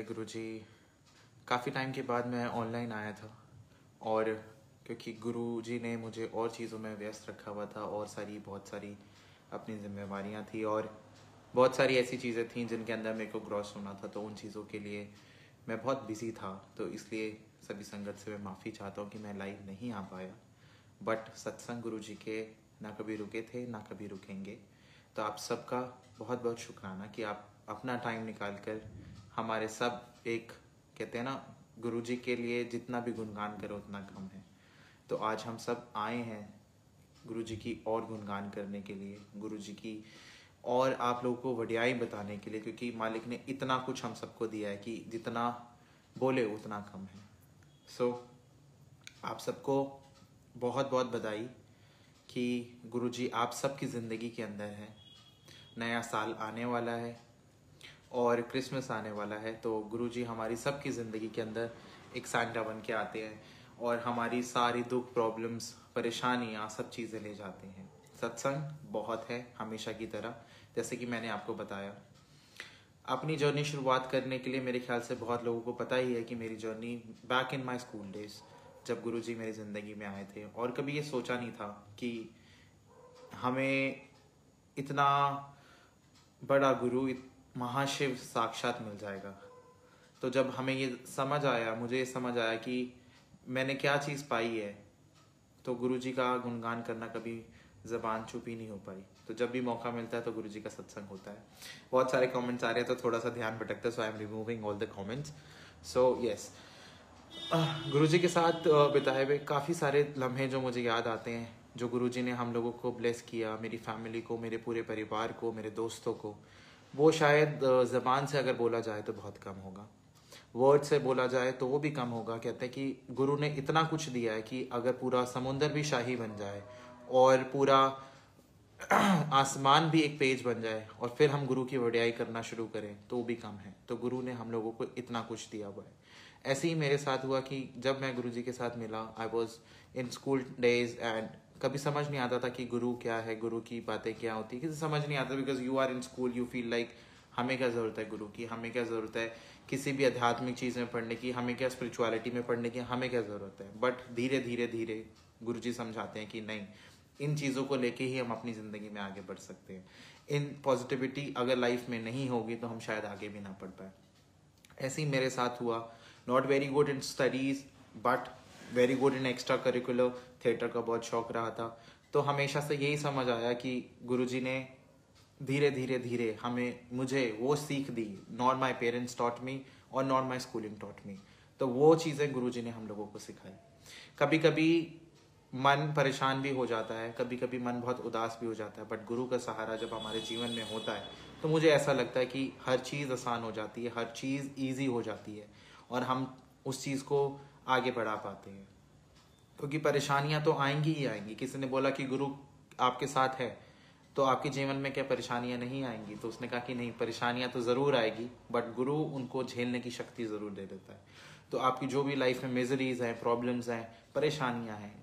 गुरुजी, काफ़ी टाइम के बाद मैं ऑनलाइन आया था और क्योंकि गुरुजी ने मुझे और चीज़ों में व्यस्त रखा हुआ था और बहुत सारी अपनी जिम्मेवारियां थी और बहुत सारी ऐसी चीज़ें थीं जिनके अंदर मेरे को ग्रॉस होना था, तो उन चीज़ों के लिए मैं बहुत बिज़ी था। तो इसलिए सभी संगत से मैं माफ़ी चाहता हूँ कि मैं लाइव नहीं आ पाया। बट सत्संग गुरुजी के ना कभी रुके थे ना कभी रुकेंगे। तो आप सबका बहुत बहुत शुक्राना कि आप अपना टाइम निकाल कर हमारे सब एक कहते हैं ना, गुरुजी के लिए जितना भी गुणगान करो उतना कम है। तो आज हम सब आए हैं गुरुजी की और गुणगान करने के लिए, गुरुजी की और आप लोगों को वड्याई बताने के लिए, क्योंकि मालिक ने इतना कुछ हम सबको दिया है कि जितना बोले उतना कम है। सो आप सबको बहुत बहुत बधाई कि गुरुजी आप सबकी ज़िंदगी के अंदर है। नया साल आने वाला है और क्रिसमस आने वाला है, तो गुरुजी हमारी सबकी ज़िंदगी के अंदर एक सांता बन के आते हैं और हमारी सारी दुख, प्रॉब्लम्स, परेशानियाँ, सब चीज़ें ले जाते हैं। सत्संग बहुत है हमेशा की तरह, जैसे कि मैंने आपको बताया। अपनी जर्नी शुरुआत करने के लिए मेरे ख्याल से बहुत लोगों को पता ही है कि मेरी journey back in my school days, जब गुरुजी मेरी ज़िंदगी में आए थे। और कभी ये सोचा नहीं था कि हमें इतना बड़ा गुरु, महाशिव साक्षात मिल जाएगा। तो जब हमें ये समझ आया, मुझे ये समझ आया कि मैंने क्या चीज़ पाई है, तो गुरुजी का गुणगान करना कभी ज़बान चुप ही नहीं हो पाई। तो जब भी मौका मिलता है तो गुरुजी का सत्संग होता है। बहुत सारे कमेंट्स आ रहे हैं तो थोड़ा सा ध्यान भटकता है, so I am removing all the comments. So yes, Guruji के साथ बिताए हुए काफ़ी सारे लम्हे जो मुझे याद आते हैं, जो गुरुजी ने हम लोगों को ब्लेस किया, मेरी फैमिली को, मेरे पूरे परिवार को, मेरे दोस्तों को, वो शायद ज़बान से अगर बोला जाए तो बहुत कम होगा, वर्ड से बोला जाए तो वो भी कम होगा। कहते हैं कि गुरु ने इतना कुछ दिया है कि अगर पूरा समुंदर भी शाही बन जाए और पूरा आसमान भी एक पेज बन जाए और फिर हम गुरु की वड्याई करना शुरू करें तो भी कम है। तो गुरु ने हम लोगों को इतना कुछ दिया हुआ है। ऐसे ही मेरे साथ हुआ कि जब मैं गुरु जी के साथ मिला, I was in school days and कभी समझ नहीं आता था कि गुरु क्या है, गुरु की बातें क्या होती है, किसी समझ नहीं आता। Because you are in school, you feel like हमें क्या ज़रूरत है गुरु की, हमें क्या ज़रूरत है किसी भी आध्यात्मिक चीज़ में पढ़ने की, हमें क्या स्पिरिचुअलिटी में पढ़ने की, हमें क्या ज़रूरत है। बट धीरे धीरे धीरे गुरु जी समझाते हैं कि नहीं, इन चीज़ों को लेके ही हम अपनी ज़िंदगी में आगे बढ़ सकते हैं। इन पॉजिटिविटी अगर लाइफ में नहीं होगी तो हम शायद आगे भी ना बढ़ पाए। ऐसे ही मेरे साथ हुआ। Not very good in studies but very good in extra curricular. Theatre का बहुत शौक रहा था, तो हमेशा से यही समझ आया कि गुरुजी ने धीरे धीरे धीरे मुझे वो सीख दी, not my parents taught me और not my schooling taught me. तो वो चीज़ें गुरुजी ने हम लोगों को सिखाई। कभी कभी मन परेशान भी हो जाता है, कभी कभी मन बहुत उदास भी हो जाता है, बट गुरु का सहारा जब हमारे जीवन में होता है तो मुझे ऐसा लगता है कि हर चीज़ आसान हो जाती है, हर चीज़ ईजी हो जाती है और हम उस चीज़ को आगे बढ़ा पाते हैं। क्योंकि परेशानियां तो आएंगी ही आएंगी। किसी ने बोला कि गुरु आपके साथ है तो आपके जीवन में क्या परेशानियां नहीं आएंगी, तो उसने कहा कि नहीं, परेशानियां तो ज़रूर आएगी बट गुरु उनको झेलने की शक्ति ज़रूर दे देता है। तो आपकी जो भी लाइफ में मिजरीज हैं, प्रॉब्लम्स हैं, परेशानियां हैं,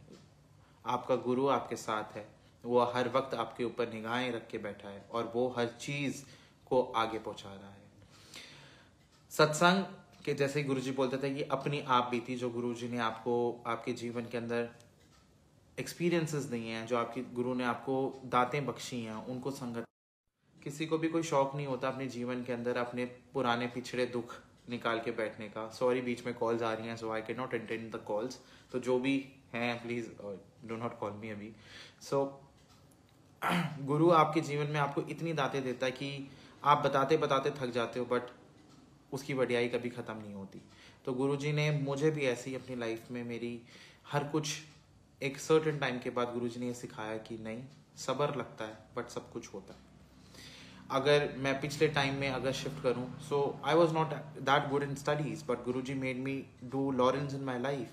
आपका गुरु आपके साथ है। वो हर वक्त आपके ऊपर निगाहें रख के बैठा है और वो हर चीज़ को आगे पहुंचा रहा है। सत्संग के जैसे गुरुजी बोलते थे कि अपनी आप बीती, जो गुरुजी ने आपको आपके जीवन के अंदर एक्सपीरियंसेस दिए हैं, जो आपकी गुरु ने आपको दातें बख्शी हैं, उनको संगत। किसी को भी कोई शौक नहीं होता अपने जीवन के अंदर अपने पुराने पिछड़े दुख निकाल के बैठने का। सॉरी, बीच में कॉल्स आ रही हैं, so I can not attend the calls. तो जो भी हैं please do not call me अभी। सो गुरु आपके जीवन में आपको इतनी दातें देता है कि आप बताते बताते थक जाते हो, बट उसकी वड्याई कभी ख़त्म नहीं होती। तो गुरुजी ने मुझे भी ऐसे ही अपनी लाइफ में मेरी हर कुछ एक सर्टेन टाइम के बाद गुरुजी ने ये सिखाया कि नहीं, सब्र लगता है बट सब कुछ होता है। अगर मैं पिछले टाइम में अगर शिफ्ट करूं, so I was not that good in studies but Guruji made me do Lawrence in my life,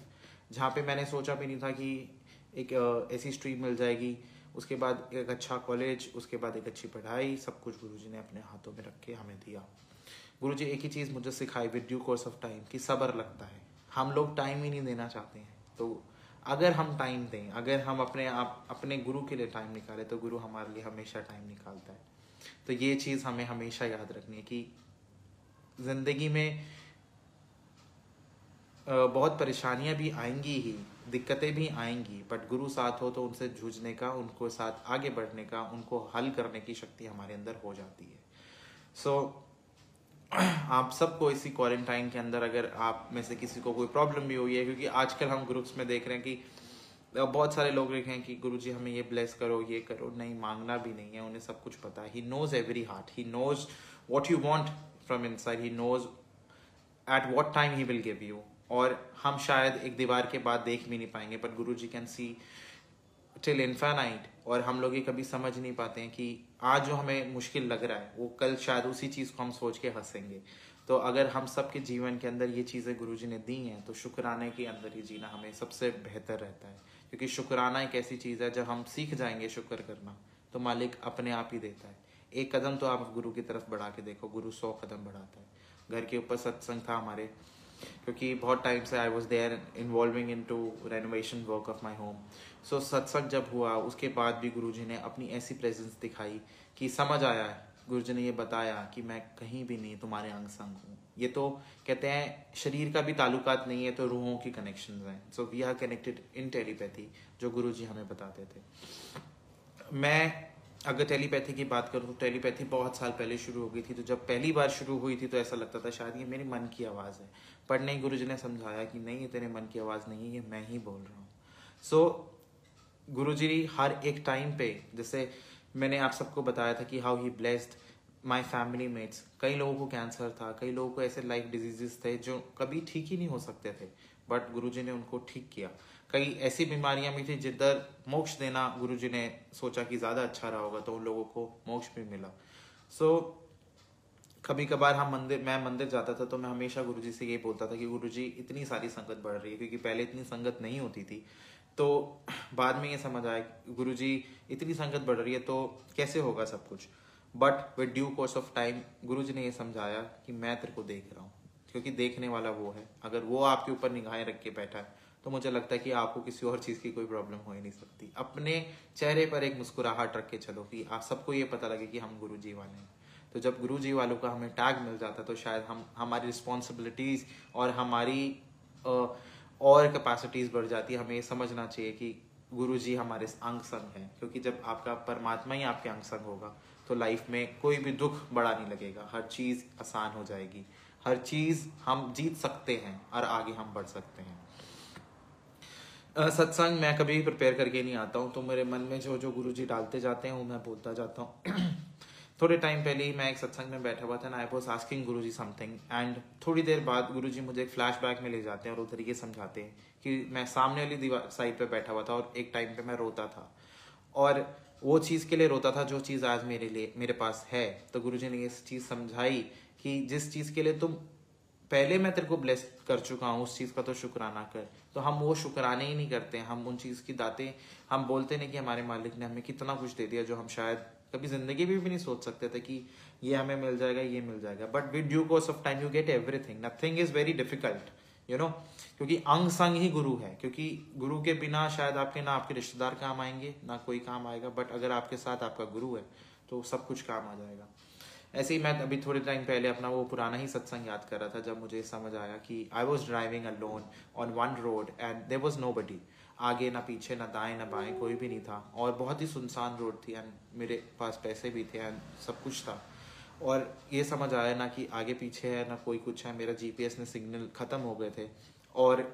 जहाँ पे मैंने सोचा भी नहीं था कि एक ऐसी स्ट्रीम मिल जाएगी, उसके बाद एक अच्छा कॉलेज, उसके बाद एक अच्छी पढ़ाई, सब कुछ गुरुजी ने अपने हाथों में रख के हमें दिया। गुरुजी एक ही चीज़ मुझे सिखाई with due course of time कि सब्र लगता है। हम लोग टाइम ही नहीं देना चाहते हैं, तो अगर हम टाइम दें, अगर हम अपने गुरु के लिए टाइम निकालें तो गुरु हमारे लिए हमेशा टाइम निकालता है। तो ये चीज़ हमें हमेशा याद रखनी है कि ज़िंदगी में बहुत परेशानियां भी आएंगी ही, दिक्कतें भी आएंगी, बट गुरु साथ हो तो उनसे जूझने का, उनको साथ आगे बढ़ने का, उनको हल करने की शक्ति हमारे अंदर हो जाती है। सो आप सबको इसी क्वारंटाइन के अंदर, अगर आप में से किसी को कोई प्रॉब्लम भी हुई है, क्योंकि आजकल हम ग्रुप्स में देख रहे हैं कि बहुत सारे लोग लिखे हैं कि गुरुजी हमें ये ब्लेस करो, ये करो, नहीं मांगना भी नहीं है, उन्हें सब कुछ पता है। He knows every heart, he knows what you want from inside, he knows at what time he will give you. और हम शायद एक दीवार के बाद देख भी नहीं पाएंगे, but Guruji can see till infinite. और हम लोग ये कभी समझ नहीं पाते हैं कि आज जो हमें मुश्किल लग रहा है वो कल शायद उसी चीज़ को हम सोच के हंसेंगे। तो अगर हम सबके जीवन के अंदर ये चीज़ें गुरुजी ने दी हैं तो शुक्राने के अंदर ही जीना हमें सबसे बेहतर रहता है, क्योंकि शुक्राना एक ऐसी चीज़ है जब हम सीख जाएंगे शुक्र करना तो मालिक अपने आप ही देता है। एक कदम तो आप गुरु की तरफ बढ़ा के देखो, गुरु 100 कदम बढ़ाता है। घर के ऊपर सत्संग था हमारे, क्योंकि बहुत टाइम से I was there involving in to renovation work of my home. So सत्संग जब हुआ उसके बाद भी गुरुजी ने अपनी ऐसी प्रेजेंस दिखाई कि समझ आया है, गुरुजी ने ये बताया कि मैं कहीं भी नहीं तुम्हारे अंग संग हूँ। ये तो कहते हैं शरीर का भी ताल्लुकात नहीं है तो रूहों की कनेक्शन हैं। So we are connected in telepathy, जो गुरुजी हमें बताते थे। मैं अगर टेलीपैथी की बात करूँ तो टेलीपैथी बहुत साल पहले शुरू हो गई थी। तो जब पहली बार शुरू हुई थी तो ऐसा लगता था शायद ये मेरे मन की आवाज़ है, पर नहीं, गुरुजी ने समझाया कि नहीं, ये तेरे मन की आवाज़ नहीं है, ये मैं ही बोल रहा हूँ। सो गुरुजी हर एक टाइम पे, जैसे मैंने आप सबको बताया था कि how he blessed my family mates. कई लोगों को कैंसर था, कई लोगों को ऐसे लाइफ डिजीजेस थे जो कभी ठीक ही नहीं हो सकते थे, बट गुरुजी ने उनको ठीक किया। कई ऐसी बीमारियां भी थी जिधर मोक्ष देना गुरुजी ने सोचा कि ज़्यादा अच्छा रहा होगा, तो उन लोगों को मोक्ष भी मिला। सो कभी कभार मैं मंदिर जाता था तो मैं हमेशा गुरुजी से ये बोलता था कि गुरुजी इतनी सारी संगत बढ़ रही है, क्योंकि पहले इतनी संगत नहीं होती थी। तो बाद में ये समझ आया गुरुजी इतनी संगत बढ़ रही है तो कैसे होगा सब कुछ। But with due course of time Guruji ने ये समझाया कि मैं तेरे को देख रहा हूँ, क्योंकि देखने वाला वो है। अगर वो आपके ऊपर निगाहें रख के बैठा है तो मुझे लगता है कि आपको किसी और चीज़ की कोई प्रॉब्लम हो ही नहीं सकती। अपने चेहरे पर एक मुस्कुराहट रख के चलो कि आप सबको ये पता लगे कि हम गुरुजी वाले हैं। तो जब गुरुजी वालों का हमें टैग मिल जाता तो शायद हमारी रिस्पॉन्सिबिलिटीज़ और हमारी और कैपेसिटीज़ बढ़ जाती है। हमें ये समझना चाहिए कि गुरुजी हमारे अंग संग हैं, क्योंकि जब आपका परमात्मा ही आपके अंग संग होगा तो लाइफ में कोई भी दुख बड़ा नहीं लगेगा, हर चीज़ आसान हो जाएगी, हर चीज़ हम जीत सकते हैं और आगे हम बढ़ सकते हैं। सत्संग मैं कभी भी प्रिपेयर करके नहीं आता हूँ, तो मेरे मन में जो जो गुरुजी डालते जाते हैं वो मैं बोलता जाता हूँ। थोड़े टाइम पहले ही मैं एक सत्संग में बैठा हुआ था ना, I was asking Guruji something, and थोड़ी देर बाद गुरुजी मुझे एक फ्लैशबैक में ले जाते हैं और वो तरीके समझाते हैं कि मैं सामने वाली दीवार साइड पे बैठा हुआ था और एक टाइम पे मैं रोता था, और वो चीज़ के लिए रोता था जो चीज़ आज मेरे पास है। तो गुरुजी ने ये चीज़ समझाई कि जिस चीज़ के लिए तुम पहले मैं तेरे को ब्लेस कर चुका हूँ उस चीज़ का तो शुक्राना कर। तो हम वो शुक्राने ही नहीं करते हैं, हम उन चीज़ की दातें हम बोलते नहीं कि हमारे मालिक ने हमें कितना कुछ दे दिया जो हम शायद कभी जिंदगी में भी नहीं सोच सकते थे कि ये हमें मिल जाएगा, ये मिल जाएगा। But with due course of time you get everything, nothing is very difficult, you know, क्योंकि अंग संग ही गुरु है। क्योंकि गुरु के बिना शायद आपके ना आपके रिश्तेदार काम आएंगे ना कोई काम आएगा, बट अगर आपके साथ आपका गुरु है तो सब कुछ काम आ जाएगा। ऐसे ही मैं अभी थोड़े टाइम पहले अपना वो पुराना ही सत्संग याद कर रहा था, जब मुझे समझ आया कि I was driving alone on one road and there was nobody, आगे ना पीछे ना दाएं ना बाएं कोई भी नहीं था, और बहुत ही सुनसान रोड थी, एंड मेरे पास पैसे भी थे एंड सब कुछ था। और ये समझ आया ना कि आगे पीछे है ना कोई कुछ है, मेरा जीपीएस ने सिग्नल ख़त्म हो गए थे और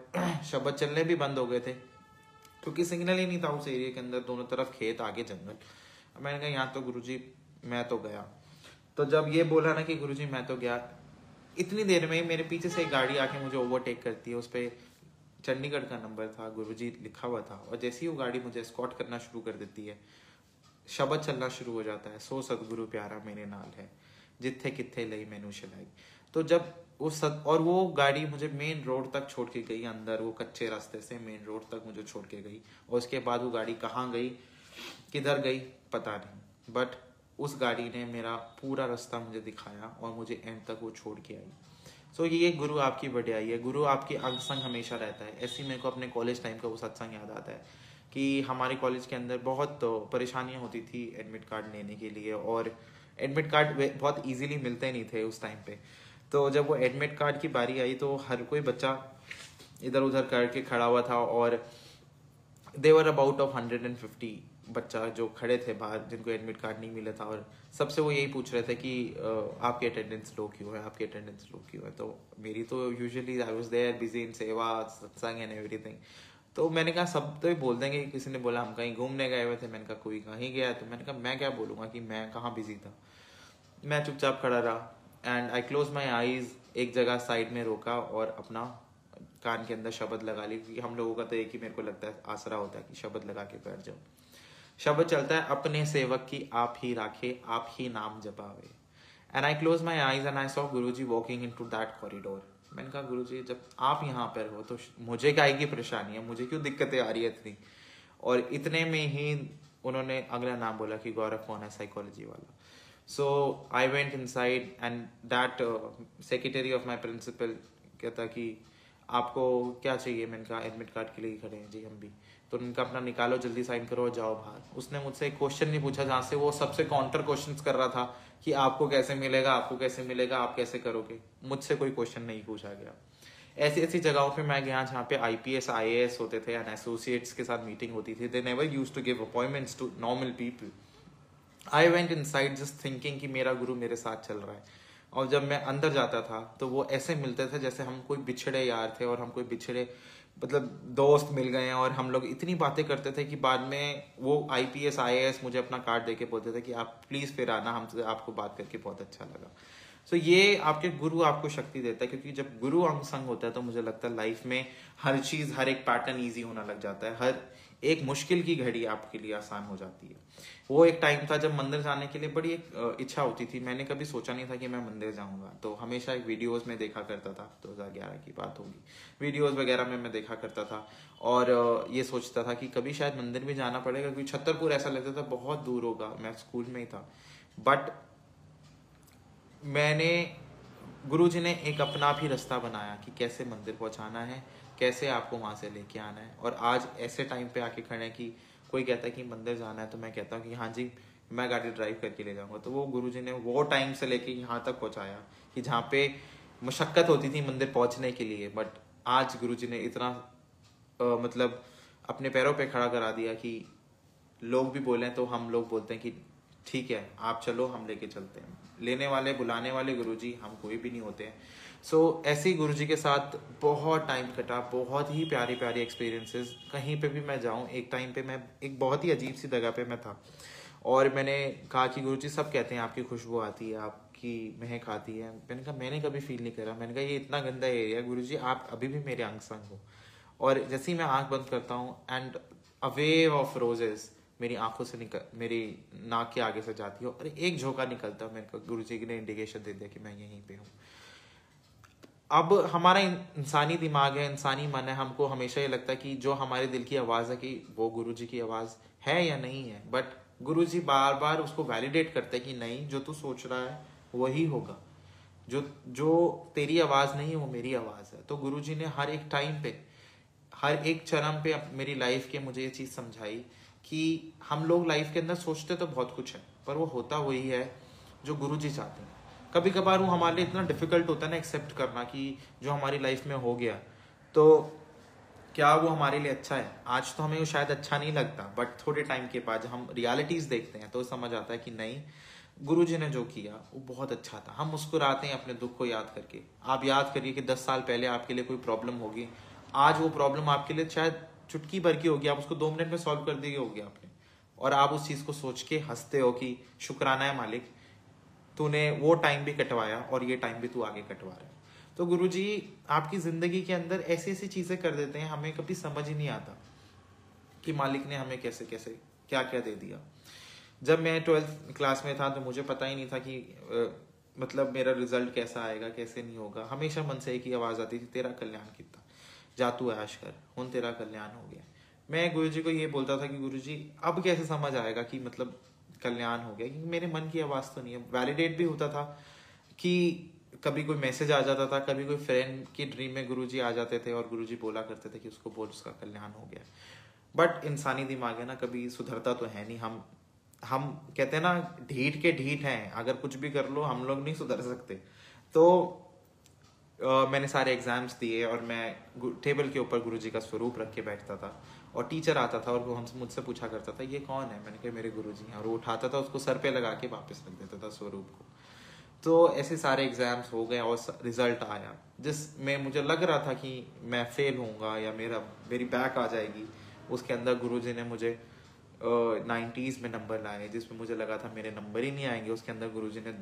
शब्द चलने भी बंद हो गए थे, क्योंकि सिग्नल ही नहीं था उस एरिया के अंदर, दोनों तरफ खेत आगे जंगल। मैंने कहा यहाँ तो गुरुजी मैं तो गया। तो जब ये बोला ना कि गुरुजी मैं तो गया, इतनी देर में ही मेरे पीछे से एक गाड़ी आके मुझे ओवरटेक करती है। उस पर चंडीगढ़ का नंबर था, गुरुजी लिखा हुआ था, और जैसे ही वो गाड़ी मुझे एस्कॉर्ट करना शुरू कर देती है शब्द चलना शुरू हो जाता है, सो सतगुरु प्यारा मेरे नाल है, जिथे किथे लई मैनू शलाई। तो जब और वो गाड़ी मुझे मेन रोड तक छोड़ के गई, अंदर वो कच्चे रास्ते से मेन रोड तक मुझे छोड़ के गई, और उसके बाद वो गाड़ी कहाँ गई किधर गई पता नहीं, बट उस गाड़ी ने मेरा पूरा रास्ता मुझे दिखाया और मुझे एंड तक वो छोड़ के आई। सो ये गुरु आपकी बढ़ियाई है, गुरु आपके अंग संग हमेशा रहता है। ऐसे ही मेरे को अपने कॉलेज टाइम का वो सत्संग याद आता है कि हमारे कॉलेज के अंदर बहुत परेशानियां होती थी एडमिट कार्ड लेने के लिए, और एडमिट कार्ड बहुत इजीली मिलते नहीं थे उस टाइम पे। तो जब वो एडमिट कार्ड की बारी आई तो हर कोई बच्चा इधर उधर करके खड़ा हुआ था, और देवर अबाउट ऑफ 150 बच्चा जो खड़े थे बाहर, जिनको एडमिट कार्ड नहीं मिला था, और सबसे वो यही पूछ रहे थे कि आपकी अटेंडेंस लो क्यों है, आपकी अटेंडेंस लो क्यों है। तो मेरी तो usually I was there busy in seva satsang and everything. तो मैंने कहा सब तो ही बोल देंगे। किसी ने बोला हम कहीं घूमने गए हुए थे, मैंने कहा कोई कहीं गया। तो मैंने कहा मैं क्या बोलूँगा कि मैं कहाँ बिजी था। मैं चुपचाप खड़ा रहा and I close my eyes, एक जगह साइड में रोका और अपना कान के अंदर शब्द लगा ली, क्योंकि हम लोगों का तो एक ही मेरे को लगता है आसरा होता है कि शब्द लगा के बैठ जाओ। शब्द चलता है, अपने सेवक की आप ही राखे, आप ही नाम जपावे। And I close my eyes and I saw Guruji walking into that corridor. मैंने कहा गुरुजी जब आप यहाँ पर हो तो मुझे क्या की परेशानी है, मुझे क्यों दिक्कतें आ रही है इतनी। और इतने में ही उन्होंने अगला नाम बोला कि गौरव कौन है, साइकोलॉजी वाला। So I went inside and that secretary of my principal कहता कि आपको क्या चाहिए। मैंने कहा एडमिट कार्ड के लिए ही खड़े हैं जी हम भी। तो उनका अपना निकालो, जल्दी साइन करो और जाओ बाहर। उसने मुझसे एक क्वेश्चन नहीं पूछा जहाँ से वो सबसे काउंटर क्वेश्चंस कर रहा था कि आपको कैसे मिलेगा, आपको कैसे मिलेगा, आप कैसे करोगे। मुझसे कोई क्वेश्चन नहीं पूछा गया। ऐसी ऐसी जगहों पे मैं गया जहाँ पे IPS IAS होते थे एंड एसोसिएट्स के साथ मीटिंग होती थी। They never used to give appointments to normal people. I went inside just thinking कि मेरा गुरु मेरे साथ चल रहा है। और जब मैं अंदर जाता था तो वो ऐसे मिलते थे जैसे हम कोई बिछड़े यार थे और हम कोई बिछड़े मतलब दोस्त मिल गए हैं। और हम लोग इतनी बातें करते थे कि बाद में वो IPS IAS मुझे अपना कार्ड देके बोलते थे कि आप प्लीज फिर आना, हमसे आपको बात करके बहुत अच्छा लगा। सो ये आपके गुरु आपको शक्ति देता है, क्योंकि जब गुरु अंग संग होता है तो मुझे लगता है लाइफ में हर चीज, हर एक पैटर्न ईजी होना लग जाता है। हर एक मुश्किल की घड़ी आपके लिए आसान हो जाती है। वो एक टाइम था जब मंदिर जाने के लिए बड़ी एक इच्छा होती थी। मैंने कभी सोचा नहीं था कि मैं मंदिर जाऊंगा। तो हमेशा एक वीडियोस में देखा करता था, 2011 की बात होगी, वीडियोस वगैरह में मैं देखा करता था और ये सोचता था कि कभी शायद मंदिर भी जाना पड़ेगा, क्योंकि छतरपुर ऐसा लगता था बहुत दूर होगा। मैं स्कूल में ही था। बट मैंने गुरुजी ने एक अपना भी रास्ता बनाया कि कैसे मंदिर पहुंचाना है, कैसे आपको वहां से लेके आना है। और आज ऐसे टाइम पे आके खड़े हैं कि कोई कहता है कि मंदिर जाना है तो मैं कहता हूँ कि हाँ जी मैं गाड़ी ड्राइव करके ले जाऊंगा। तो वो गुरुजी ने वो टाइम से लेके यहाँ तक पहुंचाया कि जहाँ पे मशक्कत होती थी मंदिर पहुंचने के लिए, बट आज गुरुजी ने इतना मतलब अपने पैरों पे खड़ा करा दिया कि लोग भी बोले तो हम लोग बोलते हैं कि ठीक है आप चलो, हम लेके चलते हैं। लेने वाले बुलाने वाले गुरुजी हम कोई भी नहीं होते हैं। सो ऐसे ही गुरुजी के साथ बहुत टाइम कटा, बहुत ही प्यारी प्यारी एक्सपीरियंसेस। कहीं पे भी मैं जाऊं, एक टाइम पे मैं एक बहुत ही अजीब सी जगह पे मैं था और मैंने कहा कि गुरुजी सब कहते हैं आपकी खुशबू आती है, आपकी महक आती है। मैंने कहा मैंने कभी फील नहीं करा। मैंने कहा ये इतना गंदा एरिया, गुरुजी आप अभी भी मेरे अंग संग हो। और जैसे ही मैं आंख बंद करता हूँ and a wave of roses मेरी आंखों से निकल, मेरी नाक के आगे से जाती है और एक झोंका निकलता है। मेरे को गुरुजी ने इंडिकेशन दे दिया कि मैं यहीं पे हूँ। अब हमारा इंसानी दिमाग है, इंसानी मन है, हमको हमेशा ये लगता है कि जो हमारे दिल की आवाज है कि वो गुरुजी की आवाज है या नहीं है। बट गुरुजी बार बार उसको वैलिडेट करते हैं कि नहीं, जो तू सोच रहा है वही होगा, जो जो तेरी आवाज नहीं है वो मेरी आवाज है। तो गुरुजी ने हर एक टाइम पे, हर एक चरण पे मेरी लाइफ के मुझे ये चीज समझाई कि हम लोग लाइफ के अंदर सोचते तो बहुत कुछ है, पर वो होता वही है जो गुरुजी चाहते हैं। कभी कभार वो हमारे लिए इतना डिफिकल्ट होता है ना एक्सेप्ट करना कि जो हमारी लाइफ में हो गया तो क्या वो हमारे लिए अच्छा है। आज तो हमें वो शायद अच्छा नहीं लगता, बट थोड़े टाइम के बाद हम रियलिटीज देखते हैं तो समझ आता है कि नहीं, गुरुजी ने जो किया वो बहुत अच्छा था। हम मुस्कुराते हैं अपने दुख को याद करके। आप याद करिए कि 10 साल पहले आपके लिए कोई प्रॉब्लम होगी, आज वो प्रॉब्लम आपके लिए शायद चुटकी भर की होगी, आप उसको 2 मिनट में सॉल्व कर दी होगी आपने, और आप उस चीज को सोच के हंसते हो कि शुक्राना है मालिक, तूने वो टाइम भी कटवाया और ये टाइम भी तू आगे कटवा रहा है। तो गुरुजी आपकी जिंदगी के अंदर ऐसी ऐसी चीजें कर देते हैं, हमें कभी समझ ही नहीं आता कि मालिक ने हमें कैसे कैसे क्या क्या दे दिया। जब मैं 12th क्लास में था तो मुझे पता ही नहीं था कि मतलब मेरा रिजल्ट कैसा आएगा कैसे नहीं होगा। हमेशा मन से एक ही आवाज आती थी, तेरा कल्याण कितना, जा तू ऐश कर, हुन तेरा कल्याण हो गया। मैं गुरुजी को ये बोलता था कि गुरुजी अब कैसे समझ आएगा कि मतलब कल्याण हो गया, क्योंकि मेरे मन की आवाज तो नहीं है। वैलिडेट भी होता था कि कभी कोई मैसेज आ जाता था, कभी कोई फ्रेंड की ड्रीम में गुरुजी आ जाते थे और गुरुजी बोला करते थे कि उसको बोल उसका कल्याण हो गया। बट इंसानी दिमाग है ना, कभी सुधरता तो है नहीं। हम कहते हैं ना ढीठ के ढीठ हैं, अगर कुछ भी कर लो हम लोग नहीं सुधर सकते। तो मैंने सारे एग्जाम्स दिए और मैं टेबल के ऊपर गुरुजी का स्वरूप रख के बैठता था और टीचर आता था और वो हमसे मुझसे पूछा करता था ये कौन है, मैंने कहा मेरे गुरुजी हैं, और वो उठाता था उसको सर पे लगा के वापस रख देता था स्वरूप को। तो ऐसे सारे एग्जाम्स हो गए और रिजल्ट आया जिसमें मुझे लग रहा था कि मैं फेल होऊंगा या मेरी बैक आ जाएगी। उसके अंदर गुरुजी ने मुझे 90s में नंबर लाए जिसमें मुझे लगा था मेरे नंबर ही नहीं आएंगे। उसके अंदर गुरुजी ने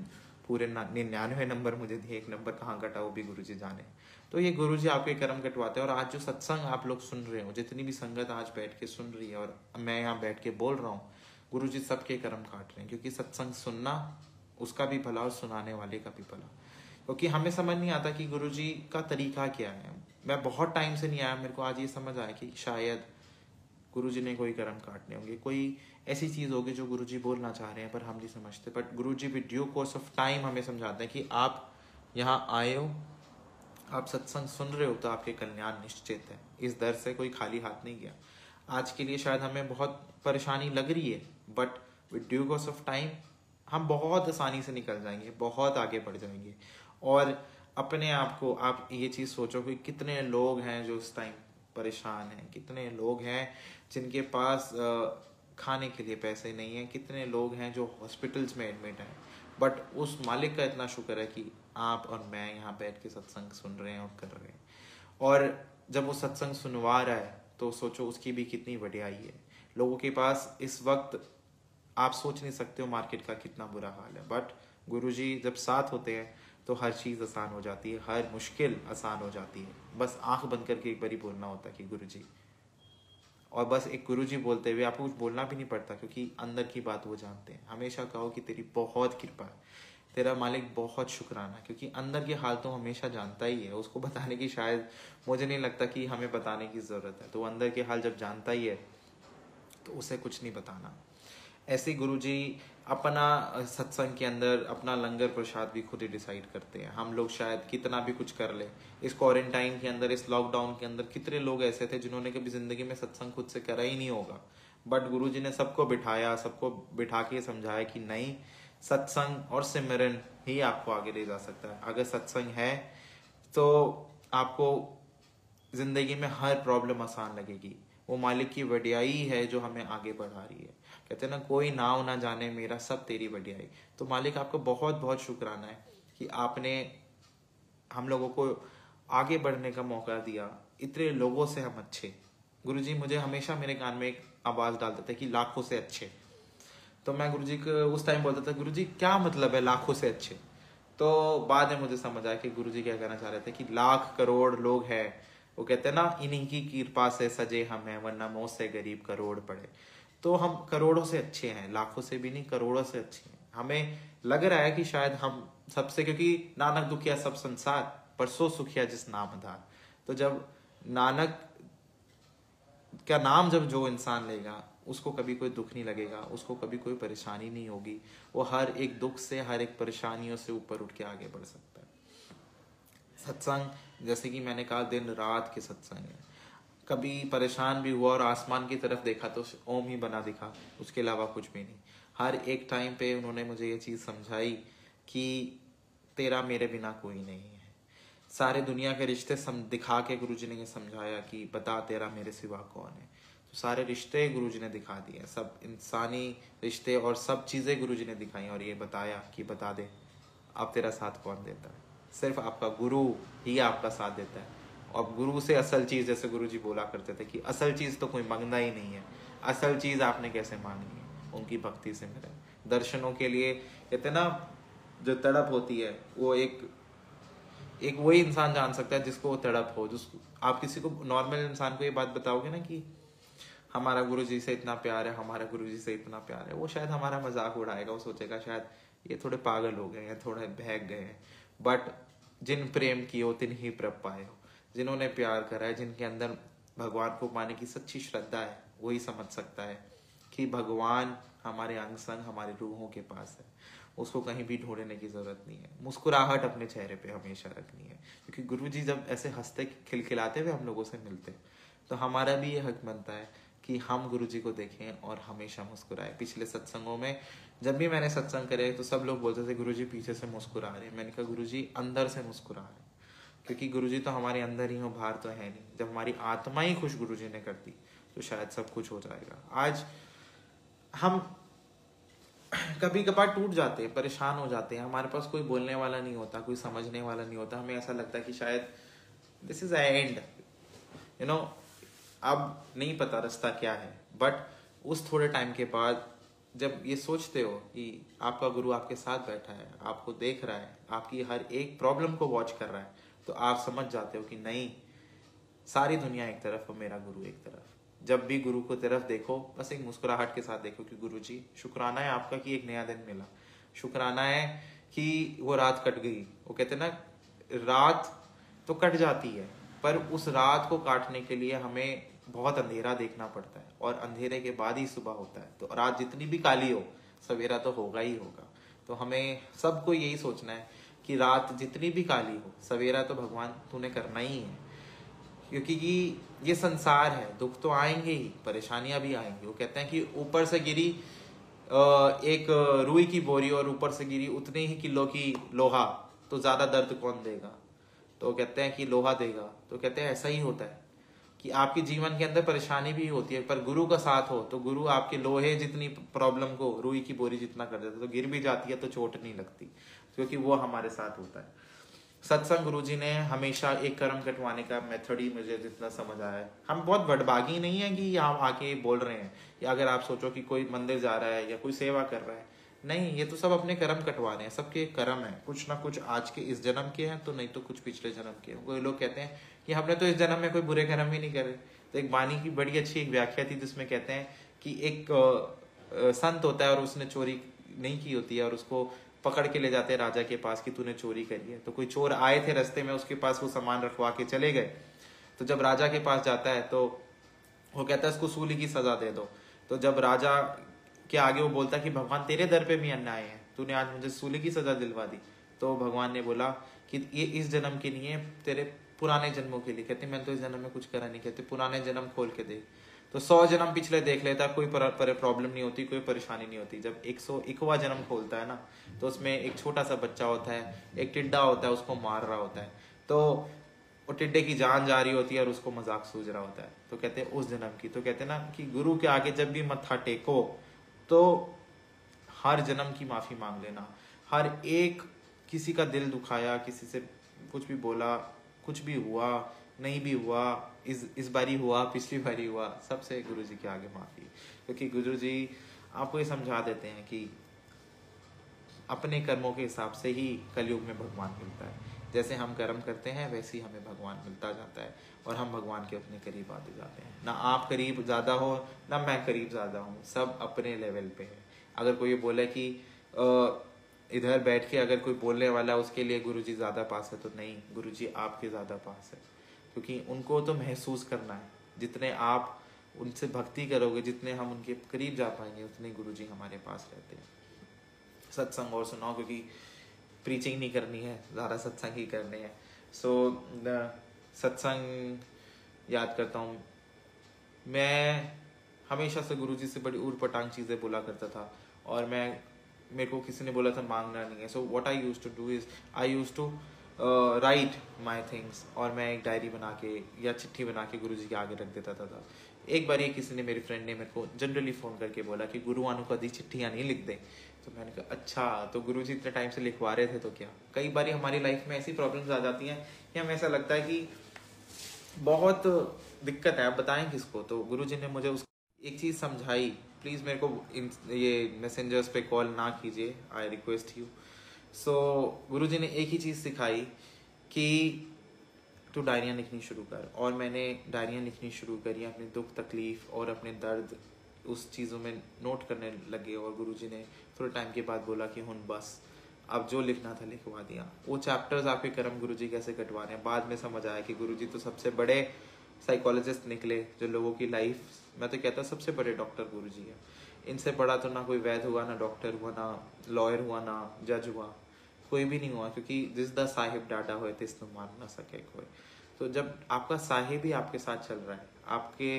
पूरे 99 नंबर मुझे दिए, एक नंबर कहाँ कटा वो भी गुरुजी जाने। तो ये गुरुजी आपके कर्म कटवाते हैं। और आज जो सत्संग आप लोग सुन रहे हो, जितनी भी संगत आज बैठ के सुन रही है और मैं यहाँ बैठ के बोल रहा हूँ, गुरुजी सबके कर्म काट रहे हैं। क्योंकि सत्संग सुनना उसका भी भला और सुनाने वाले का भी भला। क्योंकि हमें समझ नहीं आता कि गुरुजी का तरीका क्या है। मैं बहुत टाइम से नहीं आया, मेरे को आज ये समझ आया कि शायद गुरुजी ने कोई कर्म काटने होंगे, कोई ऐसी चीज होगी जो गुरुजी बोलना चाह रहे हैं पर हम नहीं समझते। But Guruji with due course of time हमें समझाते हैं कि आप यहाँ आए हो, आप सत्संग सुन रहे हो तो आपके कल्याण निश्चित है। इस दर से कोई खाली हाथ नहीं गया। आज के लिए शायद हमें बहुत परेशानी लग रही है but with due course of time हम बहुत आसानी से निकल जाएंगे, बहुत आगे बढ़ जाएंगे। और अपने आप को आप ये चीज सोचो कि कितने लोग हैं जो इस टाइम परेशान हैं, कितने लोग हैं जिनके पास खाने के लिए पैसे नहीं है, कितने लोग हैं जो हॉस्पिटल्स में एडमिट हैं। बट उस मालिक का इतना शुक्र है कि आप और मैं यहाँ बैठ के सत्संग सुन रहे हैं और कर रहे हैं। और जब वो सत्संग सुनवा रहा है तो सोचो उसकी भी कितनी वड्याई है। लोगों के पास इस वक्त आप सोच नहीं सकते हो मार्केट का कितना बुरा हाल है। बट गुरुजी जब साथ होते हैं तो हर चीज़ आसान हो जाती है, हर मुश्किल आसान हो जाती है। बस आंख बंद करके एक बारी बोलना होता है कि गुरुजी, और बस एक गुरुजी बोलते हुए आपको कुछ बोलना भी नहीं पड़ता क्योंकि अंदर की बात वो जानते हैं। हमेशा कहो कि तेरी बहुत कृपा है, तेरा मालिक बहुत शुक्राना, क्योंकि अंदर के हाल तो हमेशा जानता ही है। उसको बताने की शायद मुझे नहीं लगता कि हमें बताने की ज़रूरत है। तो अंदर के हाल जब जानता ही है तो उसे कुछ नहीं बताना। ऐसे गुरुजी अपना सत्संग के अंदर अपना लंगर प्रसाद भी खुद ही डिसाइड करते हैं। हम लोग शायद कितना भी कुछ कर ले, इस क्वारंटाइन के अंदर, इस लॉकडाउन के अंदर कितने लोग ऐसे थे जिन्होंने कभी जिंदगी में सत्संग खुद से करा ही नहीं होगा। बट गुरुजी ने सबको बिठाया, सबको बिठा के समझाया कि नहीं, सत्संग और सिमरन ही आपको आगे ले जा सकता है। अगर सत्संग है तो आपको जिंदगी में हर प्रॉब्लम आसान लगेगी। वो मालिक की वड्याई है जो हमें आगे बढ़ा रही है। कहते हैं ना, कोई नाव ना जाने मेरा, सब तेरी वड्याई। तो मालिक आपको बहुत बहुत शुक्राना है कि आपने हम लोगों को आगे बढ़ने का मौका दिया। इतने लोगों से हम अच्छे। गुरुजी मुझे हमेशा मेरे कान में एक आवाज डालते थे कि लाखों से अच्छे। तो मैं गुरुजी को उस टाइम बोलता था, गुरुजी क्या मतलब है लाखों से अच्छे? तो बाद में मुझे समझ आया कि गुरुजी क्या कहना चाह रहे थे कि लाख करोड़ लोग हैं, वो कहते हैं ना, इन्हीं की कृपा से सजे हम हैं, वरना मुंह से गरीब करोड़ पड़े। तो हम करोड़ों से अच्छे हैं, लाखों से भी नहीं, करोड़ों से अच्छे हैं। हमें लग रहा है कि शायद हम सबसे, क्योंकि नानक दुखिया सब संसार पर सो सुखिया जिस नाम आधार। तो जब नानक का नाम जब जो इंसान लेगा उसको कभी कोई दुख नहीं लगेगा, उसको कभी कोई परेशानी नहीं होगी। वो हर एक दुख से, हर एक परेशानियों से ऊपर उठ के आगे बढ़ सकता है। सत्संग जैसे कि मैंने कहा दिन रात के सत्संग है। कभी परेशान भी हुआ और आसमान की तरफ देखा तो ओम ही बना दिखा, उसके अलावा कुछ भी नहीं। हर एक टाइम पे उन्होंने मुझे ये चीज़ समझाई कि तेरा मेरे बिना कोई नहीं है। सारे दुनिया के रिश्ते दिखा के गुरुजी ने ये समझाया कि बता तेरा मेरे सिवा कौन है। तो सारे रिश्ते गुरुजी ने दिखा दिए, सब इंसानी रिश्ते और सब चीज़ें गुरुजी ने दिखाई और ये बताया कि बता दे अब तेरा साथ कौन देता है। सिर्फ आपका गुरु ही आपका साथ देता है। और गुरु से असल चीज़, जैसे गुरुजी बोला करते थे कि असल चीज़ तो कोई मांगना ही नहीं है, असल चीज़ आपने कैसे मांगनी है, उनकी भक्ति से मिले। दर्शनों के लिए कहते ना, जो तड़प होती है वो एक वही इंसान जान सकता है जिसको वो तड़प हो। जिसको आप किसी को, नॉर्मल इंसान को ये बात बताओगे ना कि हमारा गुरुजी से इतना प्यार है, हमारा गुरुजी से इतना प्यार है, वो शायद हमारा मजाक उड़ाएगा, वो सोचेगा शायद ये थोड़े पागल हो गए हैं, थोड़े बहक गए हैं। बट जिन प्रेम किए तिन ही प्रभ पाए हो। जिन्होंने प्यार करा है, जिनके अंदर भगवान को पाने की सच्ची श्रद्धा है, वही समझ सकता है कि भगवान हमारे अंग संग हमारे रूहों के पास है। उसको कहीं भी ढूंढने की जरूरत नहीं है। मुस्कुराहट अपने चेहरे पे हमेशा रखनी है, क्योंकि गुरुजी जब ऐसे हंसते खिलखिलाते हुए हम लोगों से मिलते हैं तो हमारा भी ये हक बनता है कि हम गुरुजी को देखें और हमेशा मुस्कुराए। पिछले सत्संगों में जब भी मैंने सत्संग करे तो सब लोग बोलते थे गुरुजी पीछे से मुस्कुरा रहे हैं। मैंने कहा गुरुजी अंदर से मुस्कुरा रहे हैं। क्योंकि गुरुजी तो हमारे अंदर ही हो, बाहर तो है नहीं। जब हमारी आत्मा ही खुश गुरुजी ने कर दी तो शायद सब कुछ हो जाएगा। आज हम कभी कभार टूट जाते हैं, परेशान हो जाते हैं, हमारे पास कोई बोलने वाला नहीं होता, कोई समझने वाला नहीं होता, हमें ऐसा लगता है कि शायद this is and, you know, अब नहीं पता रास्ता क्या है। बट उस थोड़े टाइम के बाद जब ये सोचते हो कि आपका गुरु आपके साथ बैठा है, आपको देख रहा है, आपकी हर एक प्रॉब्लम को वॉच कर रहा है, तो आप समझ जाते हो कि नहीं, सारी दुनिया एक तरफ और मेरा गुरु एक तरफ। जब भी गुरु को तरफ देखो, बस एक मुस्कुराहट के साथ देखो कि गुरु जी शुक्राना है आपका कि एक नया दिन मिला, शुक्राना है कि वो रात कट गई। वो कहते ना, रात तो कट जाती है पर उस रात को काटने के लिए हमें बहुत अंधेरा देखना पड़ता है, और अंधेरे के बाद ही सुबह होता है। तो रात जितनी भी काली हो, सवेरा तो होगा ही होगा। तो हमें सबको यही सोचना है कि रात जितनी भी काली हो, सवेरा तो भगवान तूने करना ही है। क्योंकि ये संसार है, दुख तो आएंगे ही, परेशानियां भी आएंगी। वो कहते हैं कि ऊपर से गिरी एक रुई की बोरी और ऊपर से गिरी उतने ही किलो की लोहा, तो ज्यादा दर्द कौन देगा? तो कहते हैं कि लोहा देगा। तो कहते हैं ऐसा ही होता है कि आपके जीवन के अंदर परेशानी भी होती है, पर गुरु का साथ हो तो गुरु आपके लोहे जितनी प्रॉब्लम को रुई की बोरी जितना कर देता है। तो गिर भी जाती है तो चोट नहीं लगती, क्योंकि वो हमारे साथ होता है। सत्संग गुरुजी ने हमेशा एक कर्म कटवाने का मेथड ही मुझे जितना समझ आया है। हम बहुत बड़भागी नहीं है कि यहाँ आके बोल रहे हैं, या अगर आप सोचो कि कोई मंदिर जा रहा है या कोई सेवा कर रहा है, नहीं, ये तो सब अपने कर्म कटवा रहे हैं। सबके कर्म है, कुछ ना कुछ आज के इस जन्म के हैं, तो नहीं तो कुछ पिछले जन्म के हैं। कोई लोग कहते हैं कि हमने तो इस जन्म में कोई बुरे कर्म ही नहीं करे। तो एक वाणी की बड़ी अच्छी एक व्याख्या थी जिसमें कहते हैं कि एक संत होता है और उसने चोरी नहीं की होती है, और उसको पकड़ के ले जाते हैं राजा के पास कि तूने चोरी करी है। तो कोई चोर आए थे रास्ते में, उसके पास वो सामान रखवा के चले गए। तो जब राजा के पास जाता है तो वो कहता है इसको सूली की सजा दे दो। तो जब राजा के आगे वो बोलता है कि भगवान तेरे दर पे भी अन्याय है, तूने आज मुझे सूली की सजा दिलवा दी। तो भगवान ने बोला कि ये इस जन्म के नहीं है, तेरे पुराने जन्मों के लिए। कहते मैंने तो इस जन्म में कुछ करा नहीं। कहते पुराने जन्म खोल के देख। तो 100 जन्म पिछले देख लेता, कोई प्रॉब्लम नहीं होती, कोई परेशानी नहीं होती। जब 101वां जन्म खोलता है ना, तो उसमें एक छोटा सा बच्चा होता है, एक टिड्डा होता है, उसको मार रहा होता है। तो वो टिड्डे की जान जा रही होती है और उसको मजाक सूझ रहा होता है। तो कहते हैं उस जन्म की। तो कहते हैं ना कि गुरु के आगे जब भी मत्था टेको तो हर जन्म की माफी मांग लेना। हर एक किसी का दिल दुखाया, किसी से कुछ भी बोला, कुछ भी हुआ, नहीं भी हुआ, इस बारी हुआ, पिछली बारी हुआ, सबसे गुरुजी के आगे माफी। क्योंकि गुरुजी आपको ये समझा देते हैं कि अपने कर्मों के हिसाब से ही कलयुग में भगवान मिलता है। जैसे हम कर्म करते हैं वैसे ही हमें भगवान मिलता जाता है, और हम भगवान के अपने करीब आते जाते हैं। ना आप करीब ज्यादा हो, ना मैं करीब ज्यादा हूँ, सब अपने लेवल पे है। अगर कोई बोले कि इधर बैठ के अगर कोई बोलने वाला उसके लिए गुरुजी ज्यादा पास है, तो नहीं, गुरुजी आपके ज्यादा पास है। क्योंकि उनको तो महसूस करना है। जितने आप उनसे भक्ति करोगे, जितने हम उनके करीब जा पाएंगे, उतने गुरुजी हमारे पास रहते हैं। सत्संग और सुनाओ, क्योंकि प्रीचिंग नहीं करनी है, ज़्यादा सत्संग ही करने हैं। सो सत्संग याद करता हूँ, मैं हमेशा से गुरुजी से बड़ी ऊट-पटांग चीज़ें बोला करता था, और मेरे को किसी ने बोला था मांगना नहीं है। So what I used to do is I used to write my things, और मैं एक डायरी बना के या चिट्ठी बना के गुरुजी के आगे रख देता था। एक बार किसी ने, मेरी फ्रेंड ने मेरे को जनरली फ़ोन करके बोला कि गुरु आनु कभी चिट्ठियाँ नहीं लिख दे। तो मैंने कहा अच्छा, तो गुरुजी इतने टाइम से लिखवा रहे थे तो क्या। कई बार हमारी लाइफ में ऐसी प्रॉब्लम्स आ जाती हैं कि हमें ऐसा लगता है कि बहुत दिक्कत है, आप बताएं किसको। तो गुरुजी ने मुझे उस एक चीज़ समझाई। प्लीज़ मेरे को ये मैसेंजर्स पे कॉल ना कीजिए, आई रिक्वेस्ट यू। सो गुरुजी ने एक ही चीज़ सिखाई कि तू डायरियाँ लिखनी शुरू कर। और मैंने डायरियाँ लिखनी शुरू करी, अपने दुख तकलीफ़ और अपने दर्द उस चीज़ों में नोट करने लगे। और गुरुजी ने थोड़े टाइम के बाद बोला कि हुन बस, अब जो लिखना था लिखवा दिया। वो चैप्टर्स आपके कर्म गुरुजी कैसे कटवा रहे हैं, बाद में समझ आया कि गुरुजी तो सबसे बड़े साइकोलॉजिस्ट निकले, जो लोगों की लाइफ, मैं तो कहता सबसे बड़े डॉक्टर गुरुजी है। इनसे बड़ा तो ना कोई वैद्य हुआ, ना डॉक्टर हुआ, ना लॉयर हुआ, ना जज हुआ, कोई भी नहीं हुआ। क्योंकि जिस दा साहिब डाटा होए तिस तो मान ना सके कोई। तो जब आपका साहिब ही आपके साथ चल रहा है, आपके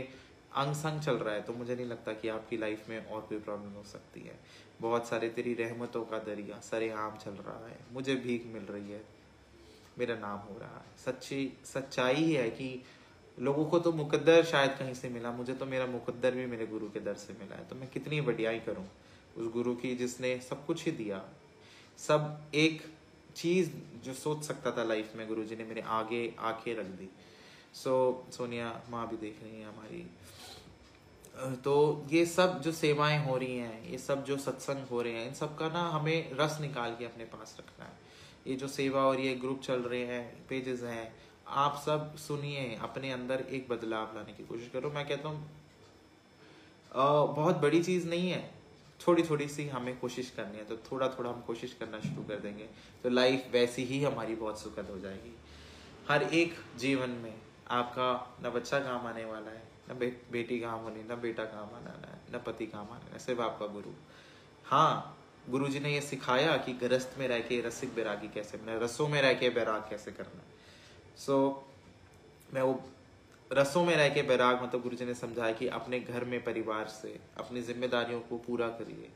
अंग संग चल रहा है, तो मुझे नहीं लगता कि आपकी लाइफ में और कोई प्रॉब्लम हो सकती है। बहुत सारे तेरी रहमतों का दरिया सरेआम चल रहा है, मुझे भीख मिल रही है, मेरा नाम हो रहा है। सच्चाई ही है कि लोगों को तो मुकद्दर शायद कहीं से मिला, मुझे तो मेरा मुकद्दर भी मेरे गुरु के दर से मिला है। तो मैं कितनी बढ़ियाई करूं उस गुरु की जिसने सब कुछ ही दिया। सब एक चीज जो सोच सकता था लाइफ में, गुरुजी ने मेरे आगे आके रख दी। सोनिया माँ भी देख रही है हमारी। तो ये सब जो सेवाएं हो रही हैं, ये सब जो सत्संग हो रहे हैं, इन सब का ना हमें रस निकाल के अपने पास रखना है। ये जो सेवा और ये ग्रुप चल रहे हैं, पेजेस हैं, आप सब सुनिए, अपने अंदर एक बदलाव लाने की कोशिश करो। मैं कहता हूँ बहुत बड़ी चीज नहीं है, थोड़ी थोड़ी सी हमें कोशिश करनी है। तो थोड़ा थोड़ा हम कोशिश करना शुरू कर देंगे तो लाइफ वैसी ही हमारी बहुत सुखद हो जाएगी। हर एक जीवन में आपका न बच्चा काम आने वाला है, न बेटी काम होनी, न बेटा काम आना है, न पति काम आना है, सिर्फ आपका गुरु। हाँ, गुरु जी ने ये सिखाया कि गृहस्थ में रह के रसिक बैरागी कैसे बनना है, रसों में रह के बैराग कैसे करना है। मैं वो रसों में रह के बैराग मतलब गुरु जी ने समझाया कि अपने घर में परिवार से अपनी जिम्मेदारियों को पूरा करिए,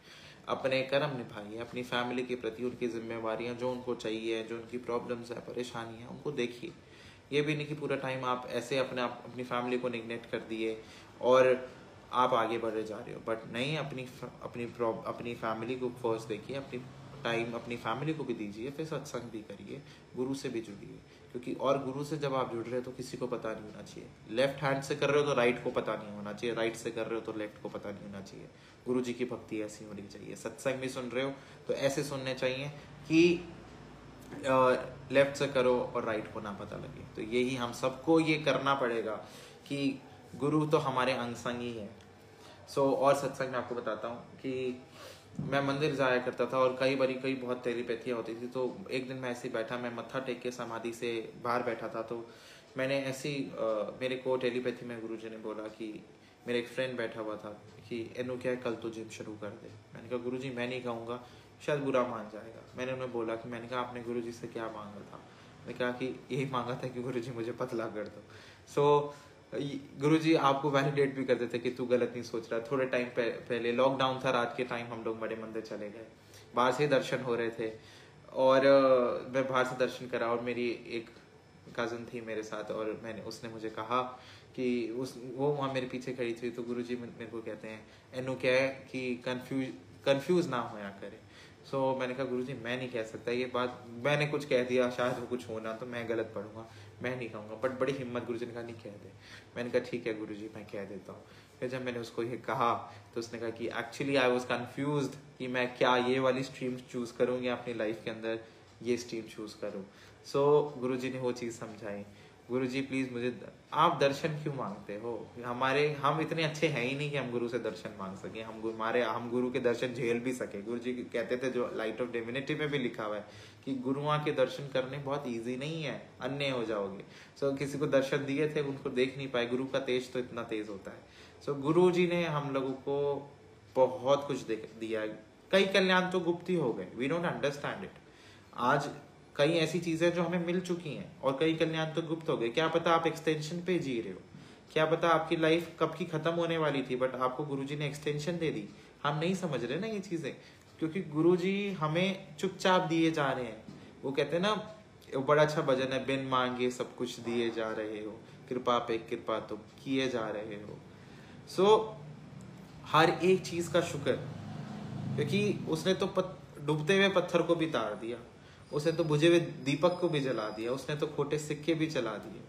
अपने कर्म निभाइए, अपनी फैमिली के प्रति उनकी जिम्मेवारियां जो उनको चाहिए, जो उनकी प्रॉब्लम्स है, परेशानी है, उनको देखिए। ये भी नहीं कि पूरा टाइम आप ऐसे अपनी फैमिली को निग्लेक्ट कर दिए और आप आगे बढ़े जा रहे हो। बट नहीं, अपनी फैमिली को फर्स्ट देखिए, अपनी टाइम अपनी फैमिली को भी दीजिए, फिर सत्संग भी करिए, गुरु से भी जुड़िए। क्योंकि और गुरु से जब आप जुड़ रहे हो तो किसी को पता नहीं होना चाहिए। लेफ्ट हैंड से कर रहे हो तो राइट को पता नहीं होना चाहिए, राइट से कर रहे हो तो लेफ्ट को पता नहीं होना चाहिए। गुरु जी की भक्ति ऐसी होनी चाहिए। सत्संग भी सुन रहे हो तो ऐसे सुनने चाहिए कि लेफ्ट से करो और राइट को ना पता लगे। तो यही हम सबको ये करना पड़ेगा कि गुरु तो हमारे अंग संग ही है। और सत्संग में आपको बताता हूँ कि मैं मंदिर जाया करता था और कई बहुत टेलीपैथियाँ होती थी। तो एक दिन मैं ऐसे ही बैठा, मैं मत्था टेक के समाधि से बाहर बैठा था, तो मैंने ऐसी मेरे को टेलीपैथी में गुरुजी ने बोला कि मेरा एक फ्रेंड बैठा हुआ था कि एनु क्या है, कल तो जिम शुरू कर दे। मैंने कहा गुरुजी मैं नहीं कहूँगा, शायद बुरा मान जाएगा। मैंने उन्हें बोला कि मैंने कहा आपने गुरुजी से क्या मांगा था? मैंने कहा कि यही मांगा था कि गुरुजी मुझे पतला कर दो। गुरुजी आपको वैलिडेट भी करते थे कि तू गलत नहीं सोच रहा। थोड़े टाइम पहले लॉकडाउन था, रात के टाइम हम लोग बड़े मंदिर चले गए, बाहर से दर्शन हो रहे थे और मैं बाहर से दर्शन करा और मेरी एक कज़न थी मेरे साथ और उसने मुझे कहा कि वो वहाँ मेरे पीछे खड़ी थी। तो गुरुजी मेरे को कहते हैं एनु क्या है कि कंफ्यूज ना होया करे। मैंने कहा गुरुजी मैं नहीं कह सकता ये बात, मैंने कुछ कह दिया शायद वो कुछ होना तो मैं गलत पढ़ूंगा, मैं नहीं कहूँगा। बट बड़ी हिम्मत गुरुजी ने कहा नहीं कह दे। मैंने कहा ठीक है गुरुजी मैं कह देता हूँ। फिर जब मैंने उसको ये कहा तो उसने कहा कि एक्चुअली आई वाज कंफ्यूज्ड कि मैं क्या ये वाली स्ट्रीम चूज करूँ या अपनी लाइफ के अंदर ये स्ट्रीम चूज करूँ। गुरुजी ने वो चीज़ समझाई। गुरुजी प्लीज मुझे, आप दर्शन क्यों मांगते हो? हम इतने अच्छे हैं ही नहीं कि हम गुरु से दर्शन मांग सके। हम गुरु के दर्शन झेल भी सके। गुरुजी कहते थे, जो लाइट ऑफ डिविनिटी में भी लिखा हुआ है कि गुरुआ के दर्शन करने बहुत इजी नहीं है, अन्य हो जाओगे। किसी को दर्शन दिए थे, उनको देख नहीं पाए। गुरु का तेज तो इतना तेज होता है। गुरु जी ने हम लोगों को बहुत कुछ दिया है। कई कल्याण तो गुप्त ही हो गए, वी डोंट अंडरस्टैंड इट। आज कई ऐसी चीजें जो हमें मिल चुकी हैं और कई कल्याण तो गुप्त हो गए। क्या पता आप एक्सटेंशन पे जी रहे हो, क्या पता आपकी लाइफ कब की खत्म होने वाली थी बट आपको गुरुजी ने एक्सटेंशन दे दी। हम नहीं समझ रहे ना ये चीजें, क्योंकि गुरुजी हमें चुपचाप दिए जा रहे हैं। वो कहते हैं ना, बड़ा अच्छा भजन है, बिन मांगे सब कुछ दिए जा रहे हो, कृपा पे कृपा तो किए जा रहे हो। हर एक चीज का शुक्र, क्योंकि उसने तो डूबते हुए पत्थर को भी तार दिया, उसने तो बुझे हुए दीपक को भी जला दिया, उसने तो खोटे सिक्के भी चला दिए।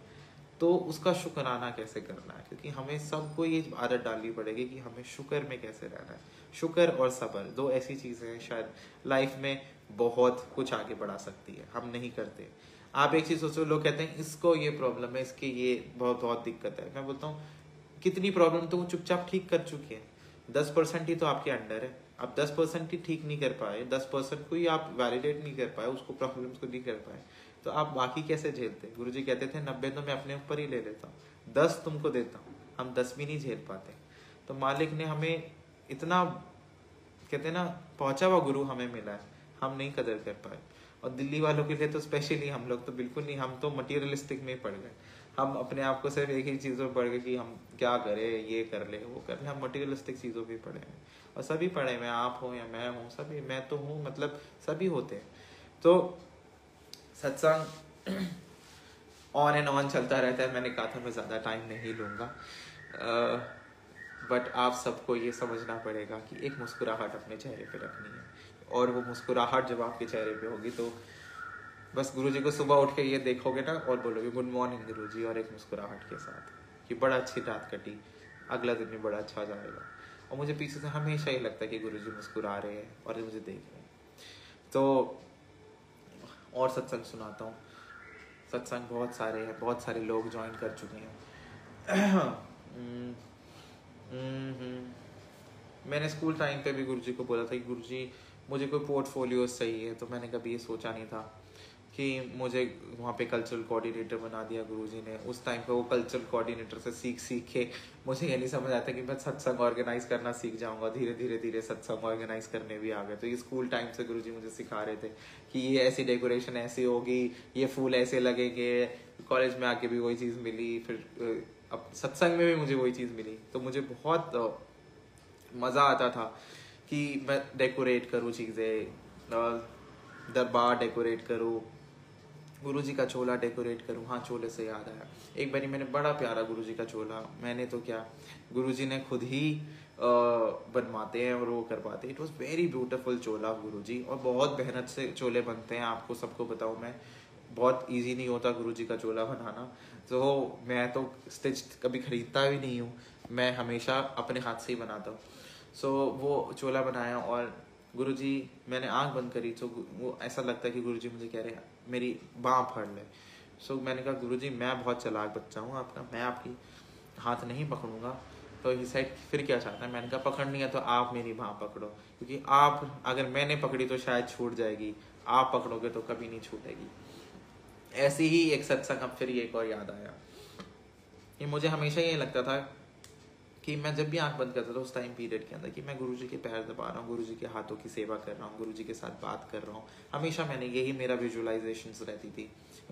तो उसका शुक्राना कैसे करना है? क्योंकि हमें सबको ये आदत डालनी पड़ेगी कि हमें शुक्र में कैसे रहना है। शुक्र और सब्र दो ऐसी चीजें हैं शायद लाइफ में बहुत कुछ आगे बढ़ा सकती है, हम नहीं करते। आप एक चीज सोचो, लोग कहते हैं इसको ये प्रॉब्लम है, इसके ये बहुत दिक्कत है। मैं बोलता हूँ कितनी प्रॉब्लम तो वो चुपचाप ठीक कर चुके हैं। 10% ही तो आपके अंडर है। आप 10% ही ठीक नहीं कर पाए, 10% को ही आप वैलिडेट नहीं कर पाए, उसको प्रॉब्लम्स को नहीं कर पाए, तो आप बाकी कैसे झेलते? गुरुजी कहते थे 90 तो मैं अपने ऊपर ही ले लेता हूँ, 10 तुमको देता हूँ। हम 10 भी नहीं झेल पाते। तो मालिक ने हमें इतना, कहते हैं ना, पहुंचा हुआ गुरु हमें मिला है, हम नहीं कदर कर पाए। और दिल्ली वालों के लिए तो स्पेशली हम लोग तो बिल्कुल नहीं, हम तो मटीरियलिस्टिक में पड़ गए। हम अपने आप को सिर्फ एक ही चीज़ों में पड़ गए कि हम क्या करें, ये कर ले वो कर ले। हम मटीरियलिस्टिक चीज़ों में पड़े हैं और सभी पड़े हैं, आप हो या मैं हूँ, सभी, मैं तो हूँ, मतलब सभी होते हैं। तो सत्संग ऑन एंड ऑन चलता रहता है। मैंने कहा था मैं ज़्यादा टाइम नहीं लूँगा, बट आप सबको ये समझना पड़ेगा कि एक मुस्कुराहट अपने चेहरे पे रखनी है, और वो मुस्कुराहट जब आपके चेहरे पे होगी तो बस गुरुजी को सुबह उठ के ये देखोगे ना और बोलोगे गुड मॉर्निंग गुरुजी, और एक मुस्कुराहट के साथ कि बड़ा अच्छी रात कटी, अगला दिन भी बड़ा अच्छा जाएगा। और मुझे पीछे से हमेशा ही लगता है कि गुरुजी मुस्कुरा रहे हैं और मुझे देख रहे हैं। तो और सत्संग सुनाता हूँ। सत्संग बहुत सारे हैं, बहुत सारे लोग ज्वाइन कर चुके हैं। मैंने स्कूल टाइम पे भी गुरुजी को बोला था कि गुरुजी मुझे कोई पोर्टफोलियो सही है, तो मैंने कभी ये सोचा नहीं था कि मुझे वहाँ पे कल्चरल कोऑर्डिनेटर बना दिया गुरुजी ने। उस टाइम पे वो कल्चरल कोऑर्डिनेटर से सीख के मुझे ये नहीं समझ आता कि मैं सत्संग ऑर्गेनाइज करना सीख जाऊंगा। धीरे धीरे सत्संग ऑर्गेनाइज करने भी आ गए। तो ये स्कूल टाइम से गुरुजी मुझे सिखा रहे थे कि ये ऐसी डेकोरेशन ऐसी होगी, ये फूल ऐसे लगेंगे। कॉलेज में आके भी वही चीज़ मिली, फिर अब सत्संग में भी मुझे वही चीज़ मिली। तो मुझे बहुत मज़ा आता था कि मैं डेकोरेट करूँ चीज़ें, दरबार डेकोरेट करूँ, गुरुजी का चोला डेकोरेट करूँ। हाँ, चोले से याद आया, एक बारी मैंने बड़ा प्यारा गुरुजी का चोला, मैंने तो क्या, गुरुजी ने खुद ही बनवाते हैं और वो करवाते हैं। इट वॉज वेरी ब्यूटीफुल चोला गुरुजी, और बहुत मेहनत से चोले बनते हैं। आपको सबको बताऊँ मैं, बहुत इजी नहीं होता गुरुजी का चोला बनाना। तो मैं तो स्टिच कभी खरीदता भी नहीं हूँ, मैं हमेशा अपने हाथ से ही बनाता हूँ। सो वो चोला बनाया, और गुरुजी, मैंने आंख बंद करी तो वो ऐसा लगता है कि गुरुजी मुझे कह रहे हैं मेरी बाँह फाड़ ले। सो मैंने कहा गुरुजी मैं बहुत चालाक बच्चा हूँ आपका, मैं आपकी हाथ नहीं पकड़ूंगा। तो ही साइड फिर क्या चाहता है? मैंने कहा पकड़नी है तो आप मेरी बाँह पकड़ो, क्योंकि आप अगर मैंने पकड़ी तो शायद छूट जाएगी, आप पकड़ोगे तो कभी नहीं छूटेगी। ऐसी ही एक सत्संग, अब फिर एक और याद आया कि मुझे हमेशा ये लगता था कि मैं जब भी आंख बंद करता था उस टाइम पीरियड के अंदर कि मैं गुरुजी के पैर दबा रहा हूँ, गुरुजी के हाथों की सेवा कर रहा हूँ, गुरुजी के साथ बात कर रहा हूँ। हमेशा मैंने यही मेरा विजुअलाइजेशंस रहती थी।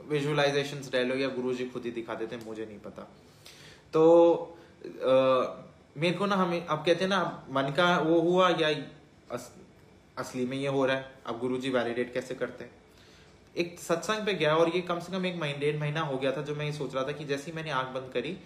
विजुअलाइजेशंस रह लो या गुरुजी खुद ही दिखा देते, मुझे नहीं पता। तो मेरे को ना, हमें अब कहते हैं ना मन का वो हुआ या असली में ये हो रहा है, अब गुरुजी वैलिडेट कैसे करते हैं। एक सत्संग पे गया और ये कम से कम 1-1.5 महीना हो गया था, जो मैं ये सोच रहा था कि जैसे ही मैंने आंख बंद करी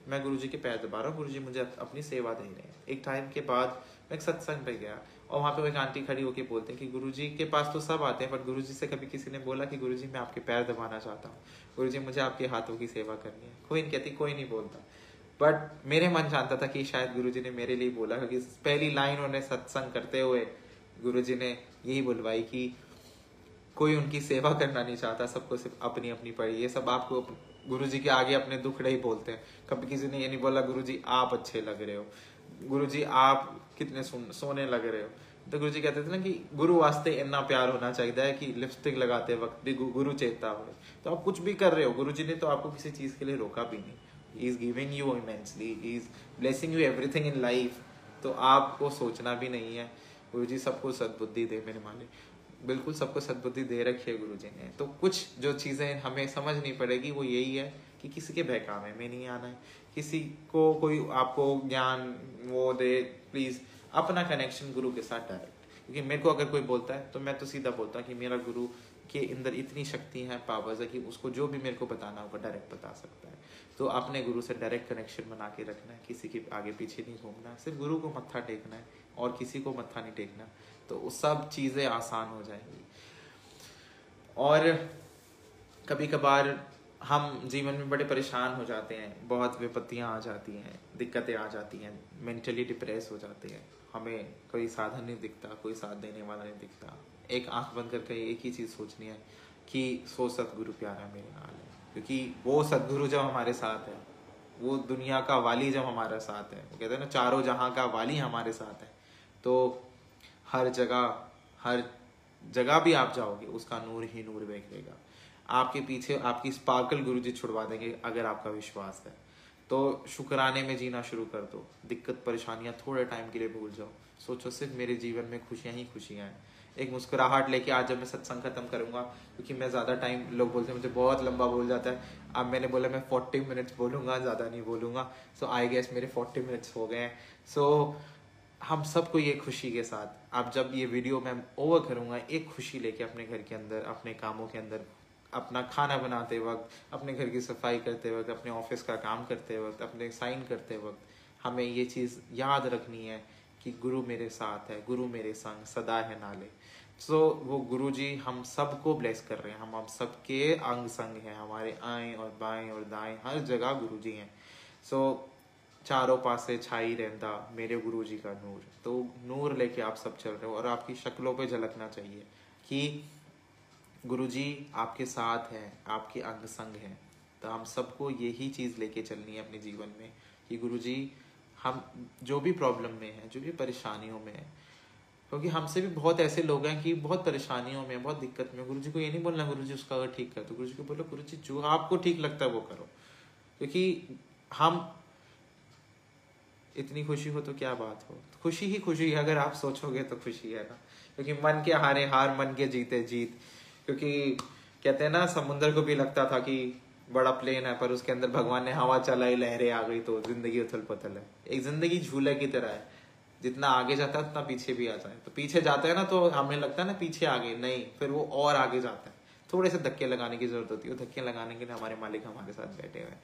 मैं गुरुजी के पैर दबा रहा हूँ, गुरुजी मुझे अपनी सेवा दे रहे हैं। एक टाइम के बाद मैं एक सत्संग पे गया और वहाँ पे एक आंटी खड़ी होकर बोलते हैं कि गुरुजी के पास तो सब आते हैं, पर गुरुजी से कभी किसी ने बोला कि गुरुजी मैं आपके पैर दबाना चाहता हूँ, गुरुजी मुझे आपके हाथों की सेवा करनी है। कोई नहीं कहती, कोई नहीं बोलता, बट मेरे मन जानता था कि शायद गुरुजी ने मेरे लिए बोला, क्योंकि पहली लाइन उन्हें सत्संग करते हुए गुरुजी ने यही बुलवाई कि कोई उनकी सेवा करना नहीं चाहता, सबको सिर्फ अपनी अपनी पड़ी। ये सब आपको गुरुजी के आगे अपने दुखड़े ही बोलते हैं। कभी किसी ने ये नहीं बोला गुरुजी आप अच्छे लग रहे हो, गुरुजी आप कितने सोने लग रहे हो। तो गुरुजी कहते थे ना कि गुरु वास्ते इतना प्यार होना चाहिए कि लिपस्टिक लगाते वक्त भी गुरु चेता हो। तो आप कुछ भी कर रहे हो, गुरुजी ने तो आपको किसी चीज के लिए रोका भी नहीं। He is giving you immensely, he is blessing you everything in life. तो आपको सोचना भी नहीं है। गुरुजी सबको सद्बुद्धि दे मेरे मालिक, बिल्कुल सबको सद्बुद्धि दे रखी है गुरुजी ने। तो कुछ जो चीज़ें हमें समझनी पड़ेगी वो यही है कि किसी के बहकावे में नहीं आना है, किसी को कोई आपको ज्ञान वो दे, प्लीज़ अपना कनेक्शन गुरु के साथ डायरेक्ट। क्योंकि मेरे को अगर कोई बोलता है तो मैं तो सीधा बोलता हूँ कि मेरा गुरु के अंदर इतनी शक्ति है, पावर्स है कि उसको जो भी मेरे को बताना होगा डायरेक्ट बता सकता है। तो अपने गुरु से डायरेक्ट कनेक्शन बना के रखना है, किसी के आगे पीछे नहीं घूमना, सिर्फ गुरु को मत्था टेकना है और किसी को मत्था नहीं टेकना। तो सब चीज़ें आसान हो जाएंगी। और कभी कभार हम जीवन में बड़े परेशान हो जाते हैं, बहुत विपत्तियां आ जाती हैं, दिक्कतें आ जाती हैं, मेंटली डिप्रेस हो जाते हैं, हमें कोई साधन नहीं दिखता, कोई साथ देने वाला नहीं दिखता। एक आंख बंद करके एक ही चीज़ सोचनी है कि सो सतगुरु प्यारा मेरे नाल है। क्योंकि वो सतगुरु जब हमारे साथ है, वो दुनिया का वाली जब हमारे साथ है, वो कहते हैं ना चारों जहां का वाली हमारे साथ है, तो हर जगह भी आप जाओगे उसका नूर ही नूर बिखरेगा। आपके पीछे आपकी स्पार्कल गुरुजी छुड़वा देंगे अगर आपका विश्वास है। तो शुक्राने में जीना शुरू कर दो, दिक्कत परेशानियां थोड़े टाइम के लिए भूल जाओ, सोचो सिर्फ मेरे जीवन में खुशियां ही खुशियां हैं। एक मुस्कुराहट लेके आज जब मैं सत्संग खत्म करूंगा, क्योंकि मैं ज़्यादा टाइम, लोग बोलते हैं मुझे बहुत लंबा बोल जाता है, अब मैंने बोला मैं 40 मिनट्स बोलूँगा, ज़्यादा नहीं बोलूँगा। सो आई गेस मेरे 40 मिनट्स हो गए हैं। सो हम सबको ये खुशी के साथ, अब जब ये वीडियो मैं ओवर करूँगा, एक खुशी लेके अपने घर के अंदर, अपने कामों के अंदर अपना खाना बनाते वक्त, अपने घर की सफाई करते वक्त, अपने ऑफिस का काम करते वक्त, अपने साइन करते वक्त हमें ये चीज़ याद रखनी है कि गुरु मेरे साथ है, गुरु मेरे संग सदा है नाले। सो वो गुरु जी हम सबको ब्लेस कर रहे हैं, हम सबके अंग संग हैं, हमारे आएँ और बाएं और दाएं हर जगह गुरु जी हैं। सो चारों पासे छाई रहता मेरे गुरु जी का नूर। तो नूर लेके आप सब चल रहे हो और आपकी शक्लों पे झलकना चाहिए कि गुरु जी आपके साथ हैं, आपके अंग संग हैं। तो हम सबको यही चीज़ लेके चलनी है अपने जीवन में कि गुरु जी हम जो भी प्रॉब्लम में हैं, जो भी परेशानियों में हैं, क्योंकि हमसे भी बहुत ऐसे लोग हैं कि बहुत परेशानियों में, बहुत दिक्कत में, गुरु जी को ये नहीं बोलना गुरु जी उसका अगर ठीक कर, तो गुरु जी को बोलो गुरु जी जो आपको ठीक लगता है वो करो। क्योंकि हम इतनी खुशी हो तो क्या बात हो, खुशी ही खुशी है, अगर आप सोचोगे तो खुशी है ना। क्योंकि मन के हारे हार, मन के जीते जीत। क्योंकि कहते हैं ना समुद्र को भी लगता था कि बड़ा प्लेन है, पर उसके अंदर भगवान ने हवा चलाई, लहरें आ गई, तो जिंदगी उथल पुथल है। एक जिंदगी झूले की तरह है, जितना आगे जाता है उतना पीछे भी आ जाए। तो पीछे जाते हैं ना तो हमें लगता है ना पीछे आगे, नहीं, फिर वो और आगे जाता है। थोड़े से धक्के लगाने की जरूरत होती है, धक्के लगाने के लिए हमारे मालिक हमारे साथ बैठे हुए हैं।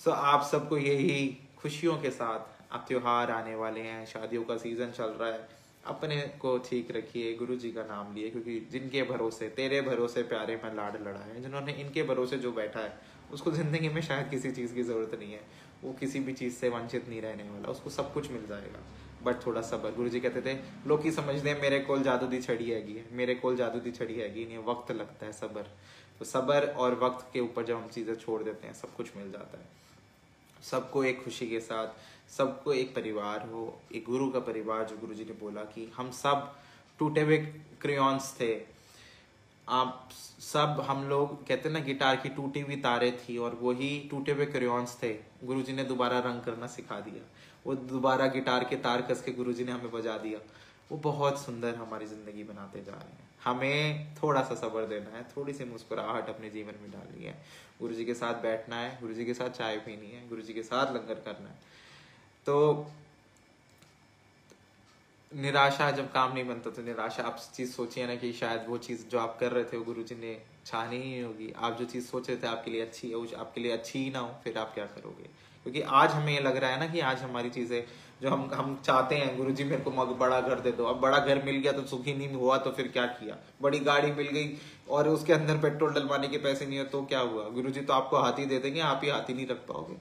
सो आप सबको यही खुशियों के साथ, अब त्योहार आने वाले हैं, शादियों का सीजन चल रहा है, अपने को ठीक रखिए, गुरु जी का नाम लिए। क्योंकि जिनके भरोसे, तेरे भरोसे प्यारे मैं लाड लड़ा है, जिन्होंने इनके भरोसे जो बैठा है उसको जिंदगी में शायद किसी चीज़ की ज़रूरत नहीं है, वो किसी भी चीज़ से वंचित नहीं रहने वाला, उसको सब कुछ मिल जाएगा। बट थोड़ा सब्र। गुरु जी कहते थे लोग ही समझते हैं मेरे कोल जादू दी छड़ी हैगी, मेरे कोल जादू दी छड़ी हैगी नहीं, वक्त लगता है, सब्र। तो सब्र और वक्त के ऊपर जब हम चीज़ें छोड़ देते हैं सब कुछ मिल जाता है। सबको एक खुशी के साथ, सबको एक परिवार हो, एक गुरु का परिवार, जो गुरु जी ने बोला कि हम सब टूटे हुए क्रेयॉन्स थे। आप सब, हम लोग कहते हैं ना गिटार की टूटी हुई तारें थी और वही टूटे हुए क्रेयॉन्स थे, गुरु जी ने दोबारा रंग करना सिखा दिया। वो दोबारा गिटार के तार कस के गुरु जी ने हमें बजा दिया। वो बहुत सुंदर हमारी जिंदगी बनाते जा रहे हैं। हमें थोड़ा सा सब्र देना है, थोड़ी सी मुस्कुराहट अपने जीवन में डालनी है, गुरु जी के साथ बैठना है, गुरु जी के साथ चाय पीनी है, गुरु जी के साथ लंगर करना है। तो निराशा जब काम नहीं बनता तो निराशा, आप चीज़ सोचिए ना कि शायद वो चीज़ जो आप कर रहे थे वो गुरु जी ने चाहनी ही होगी। आप जो चीज़ सोच रहे थे आपके लिए अच्छी है, वो आपके लिए अच्छी ही ना हो, फिर आप क्या करोगे? क्योंकि आज हमें ये लग रहा है ना कि आज हमारी चीज़ें जो हम चाहते हैं, गुरु जी मेरे को बड़ा घर दे दो, अब बड़ा घर मिल गया तो सुखी नहीं हुआ तो फिर क्या किया? बड़ी गाड़ी मिल गई और उसके अंदर पेट्रोल डलवाने के पैसे नहीं है तो क्या हुआ? गुरु जी तो आपको हाथी दे देंगे, आप ही हाथी नहीं रख पाओगे।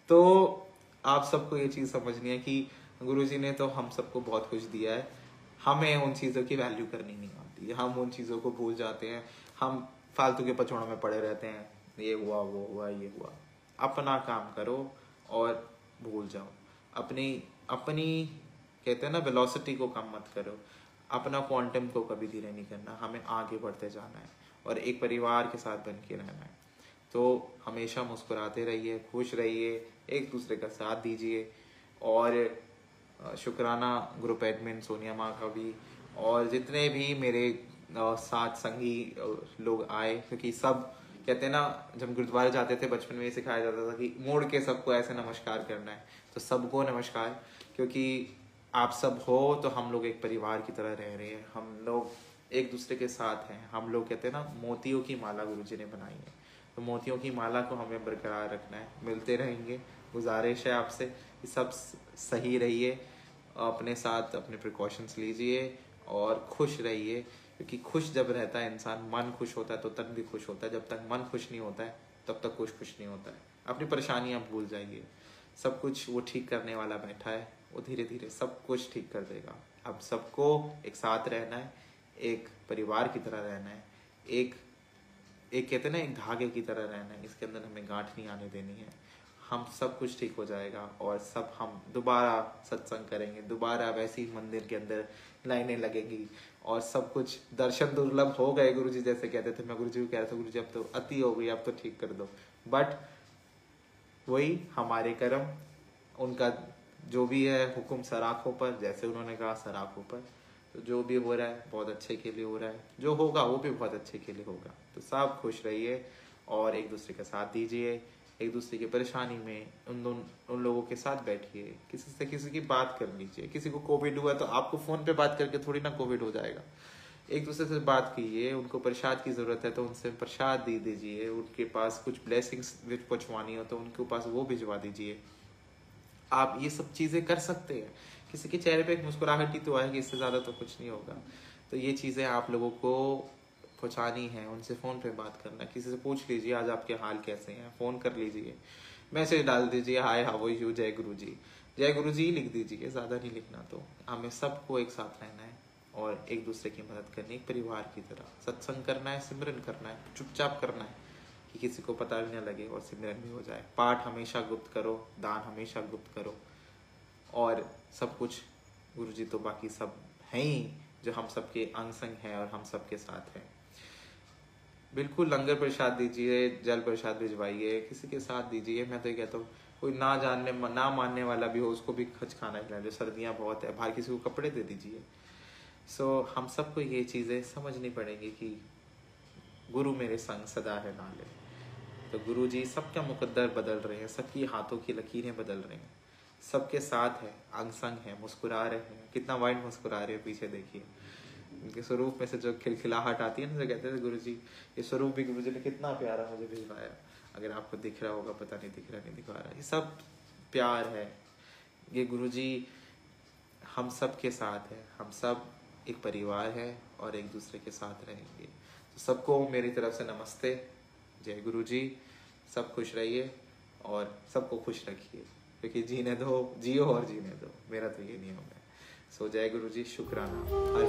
तो आप सबको ये चीज़ समझनी है कि गुरुजी ने तो हम सबको बहुत कुछ दिया है, हमें उन चीज़ों की वैल्यू करनी नहीं आती, हम उन चीज़ों को भूल जाते हैं, हम फालतू के पचौड़ों में पड़े रहते हैं, ये हुआ वो हुआ ये हुआ। अपना काम करो और भूल जाओ। अपनी अपनी कहते हैं ना वेलोसिटी को कम मत करो, अपना क्वांटम को कभी धीरे नहीं करना, हमें आगे बढ़ते जाना है और एक परिवार के साथ बन के रहना है। तो हमेशा मुस्कुराते रहिए, खुश रहिए, एक दूसरे का साथ दीजिए। और शुक्राना ग्रुप एडमिन सोनिया माँ का भी, और जितने भी मेरे साथ संगी लोग आए, क्योंकि सब कहते हैं ना जब गुरुद्वारे जाते थे बचपन में ये सिखाया जाता था कि मोड़ के सबको ऐसे नमस्कार करना है। तो सबको नमस्कार, क्योंकि आप सब हो तो हम लोग एक परिवार की तरह रह रहे हैं, हम लोग एक दूसरे के साथ हैं। हम लोग कहते हैं ना मोतियों की माला गुरुजी ने बनाई है, तो मोतियों की माला को हमें बरकरार रखना है। मिलते रहेंगे, गुजारिश है आपसे कि सब सही रहिए, अपने साथ अपने प्रिकॉशंस लीजिए और खुश रहिए। क्योंकि खुश जब रहता है इंसान, मन खुश होता है तो तन भी खुश होता है। जब तक मन खुश नहीं होता है तब तक कुछ खुश नहीं होता है। अपनी परेशानियां भूल जाइए, सब कुछ वो ठीक करने वाला बैठा है, वो धीरे धीरे सब कुछ ठीक कर देगा। अब सबको एक साथ रहना है, एक परिवार की तरह रहना है, एक कहते हैं ना एक धागे की तरह रहना है। इसके अंदर हमें गांठ नहीं आने देनी है। हम सब कुछ ठीक हो जाएगा और सब हम दोबारा सत्संग करेंगे, दोबारा वैसी मंदिर के अंदर लाइनें लगेंगी और सब कुछ दर्शन दुर्लभ हो गए। गुरुजी जैसे कहते थे, मैं गुरुजी को कह रहा था गुरुजी अब तो अति हो गई, अब तो ठीक कर दो। बट वही हमारे कर्म, उनका जो भी है हुक्म सराखों पर, जैसे उन्होंने कहा सराखों पर। तो जो भी हो रहा है बहुत अच्छे के लिए हो रहा है, जो होगा वो भी बहुत अच्छे के लिए होगा। तो सब खुश रहिए और एक दूसरे का साथ दीजिए, एक दूसरे की परेशानी में उन लोगों के साथ बैठिए, किसी से किसी की बात कर लीजिए। किसी को कोविड हुआ तो आपको फोन पे बात करके थोड़ी ना कोविड हो जाएगा। एक दूसरे से बात कीजिए, उनको प्रसाद की ज़रूरत है तो उनसे प्रसाद दे दीजिए, उनके पास कुछ ब्लेसिंग्स पहुँचवानी हो तो उनके पास वो भिजवा दीजिए। आप ये सब चीज़ें कर सकते हैं। किसी के चेहरे पे एक मुस्कुराहट ही तो आएगी, इससे ज़्यादा तो कुछ नहीं होगा। तो ये चीज़ें आप लोगों को पहुँचानी है। उनसे फ़ोन पे बात करना, किसी से पूछ लीजिए आज आपके हाल कैसे हैं, फ़ोन कर लीजिए, मैसेज डाल दीजिए, हाय हाउ यू, जय गुरु जी, जय गुरु जी लिख दीजिए, ज़्यादा नहीं लिखना। तो हमें सबको एक साथ रहना है और एक दूसरे की मदद करनी, एक परिवार की तरह सत्संग करना है, सिमरन करना है, चुपचाप करना है कि किसी को पता भी ना लगे और सिमरन भी हो जाए। पाठ हमेशा गुप्त करो, दान हमेशा गुप्त करो, और सब कुछ गुरु जी तो बाकी सब हैं ही जो हम सबके अंग संग हैं और हम सबके साथ हैं। बिल्कुल लंगर प्रसाद दीजिए, जल प्रसाद भिजवाइए, किसी के साथ दीजिए। मैं तो ये कहता हूँ कोई ना मानने वाला भी हो उसको भी खच खाना खिला दो, सर्दियाँ बहुत है बाहर, किसी को कपड़े दे दीजिए। हम सबको ये चीज़ें समझनी पड़ेंगी कि गुरु मेरे संग सदा है नाले। तो गुरु जी सबका मुकद्दर बदल रहे हैं, सबकी हाथों की लकीरें बदल रहे हैं, सबके साथ है, अंग संग है, मुस्कुरा रहे हैं। कितना वाइड मुस्कुरा रहे हैं, पीछे देखिए उनके स्वरूप में से जो खिलखिलाहट आती है ना, जो कहते थे गुरु जी, ये स्वरूप भी गुरु जी ने कितना प्यारा मुझे भिजवाया। अगर आपको दिख रहा होगा, पता नहीं दिख रहा नहीं दिखा रहा, ये सब प्यार है। ये गुरु जी हम सब के साथ है, हम सब एक परिवार है और एक दूसरे के साथ रहेंगे। तो सबको मेरी तरफ से नमस्ते, जय गुरु जी। सब खुश रहिए और सबको खुश रखिए, क्योंकि जीने दो, जियो और जीने दो, मेरा तो ये नियम है। जय गुरु जी, शुक्राना, हर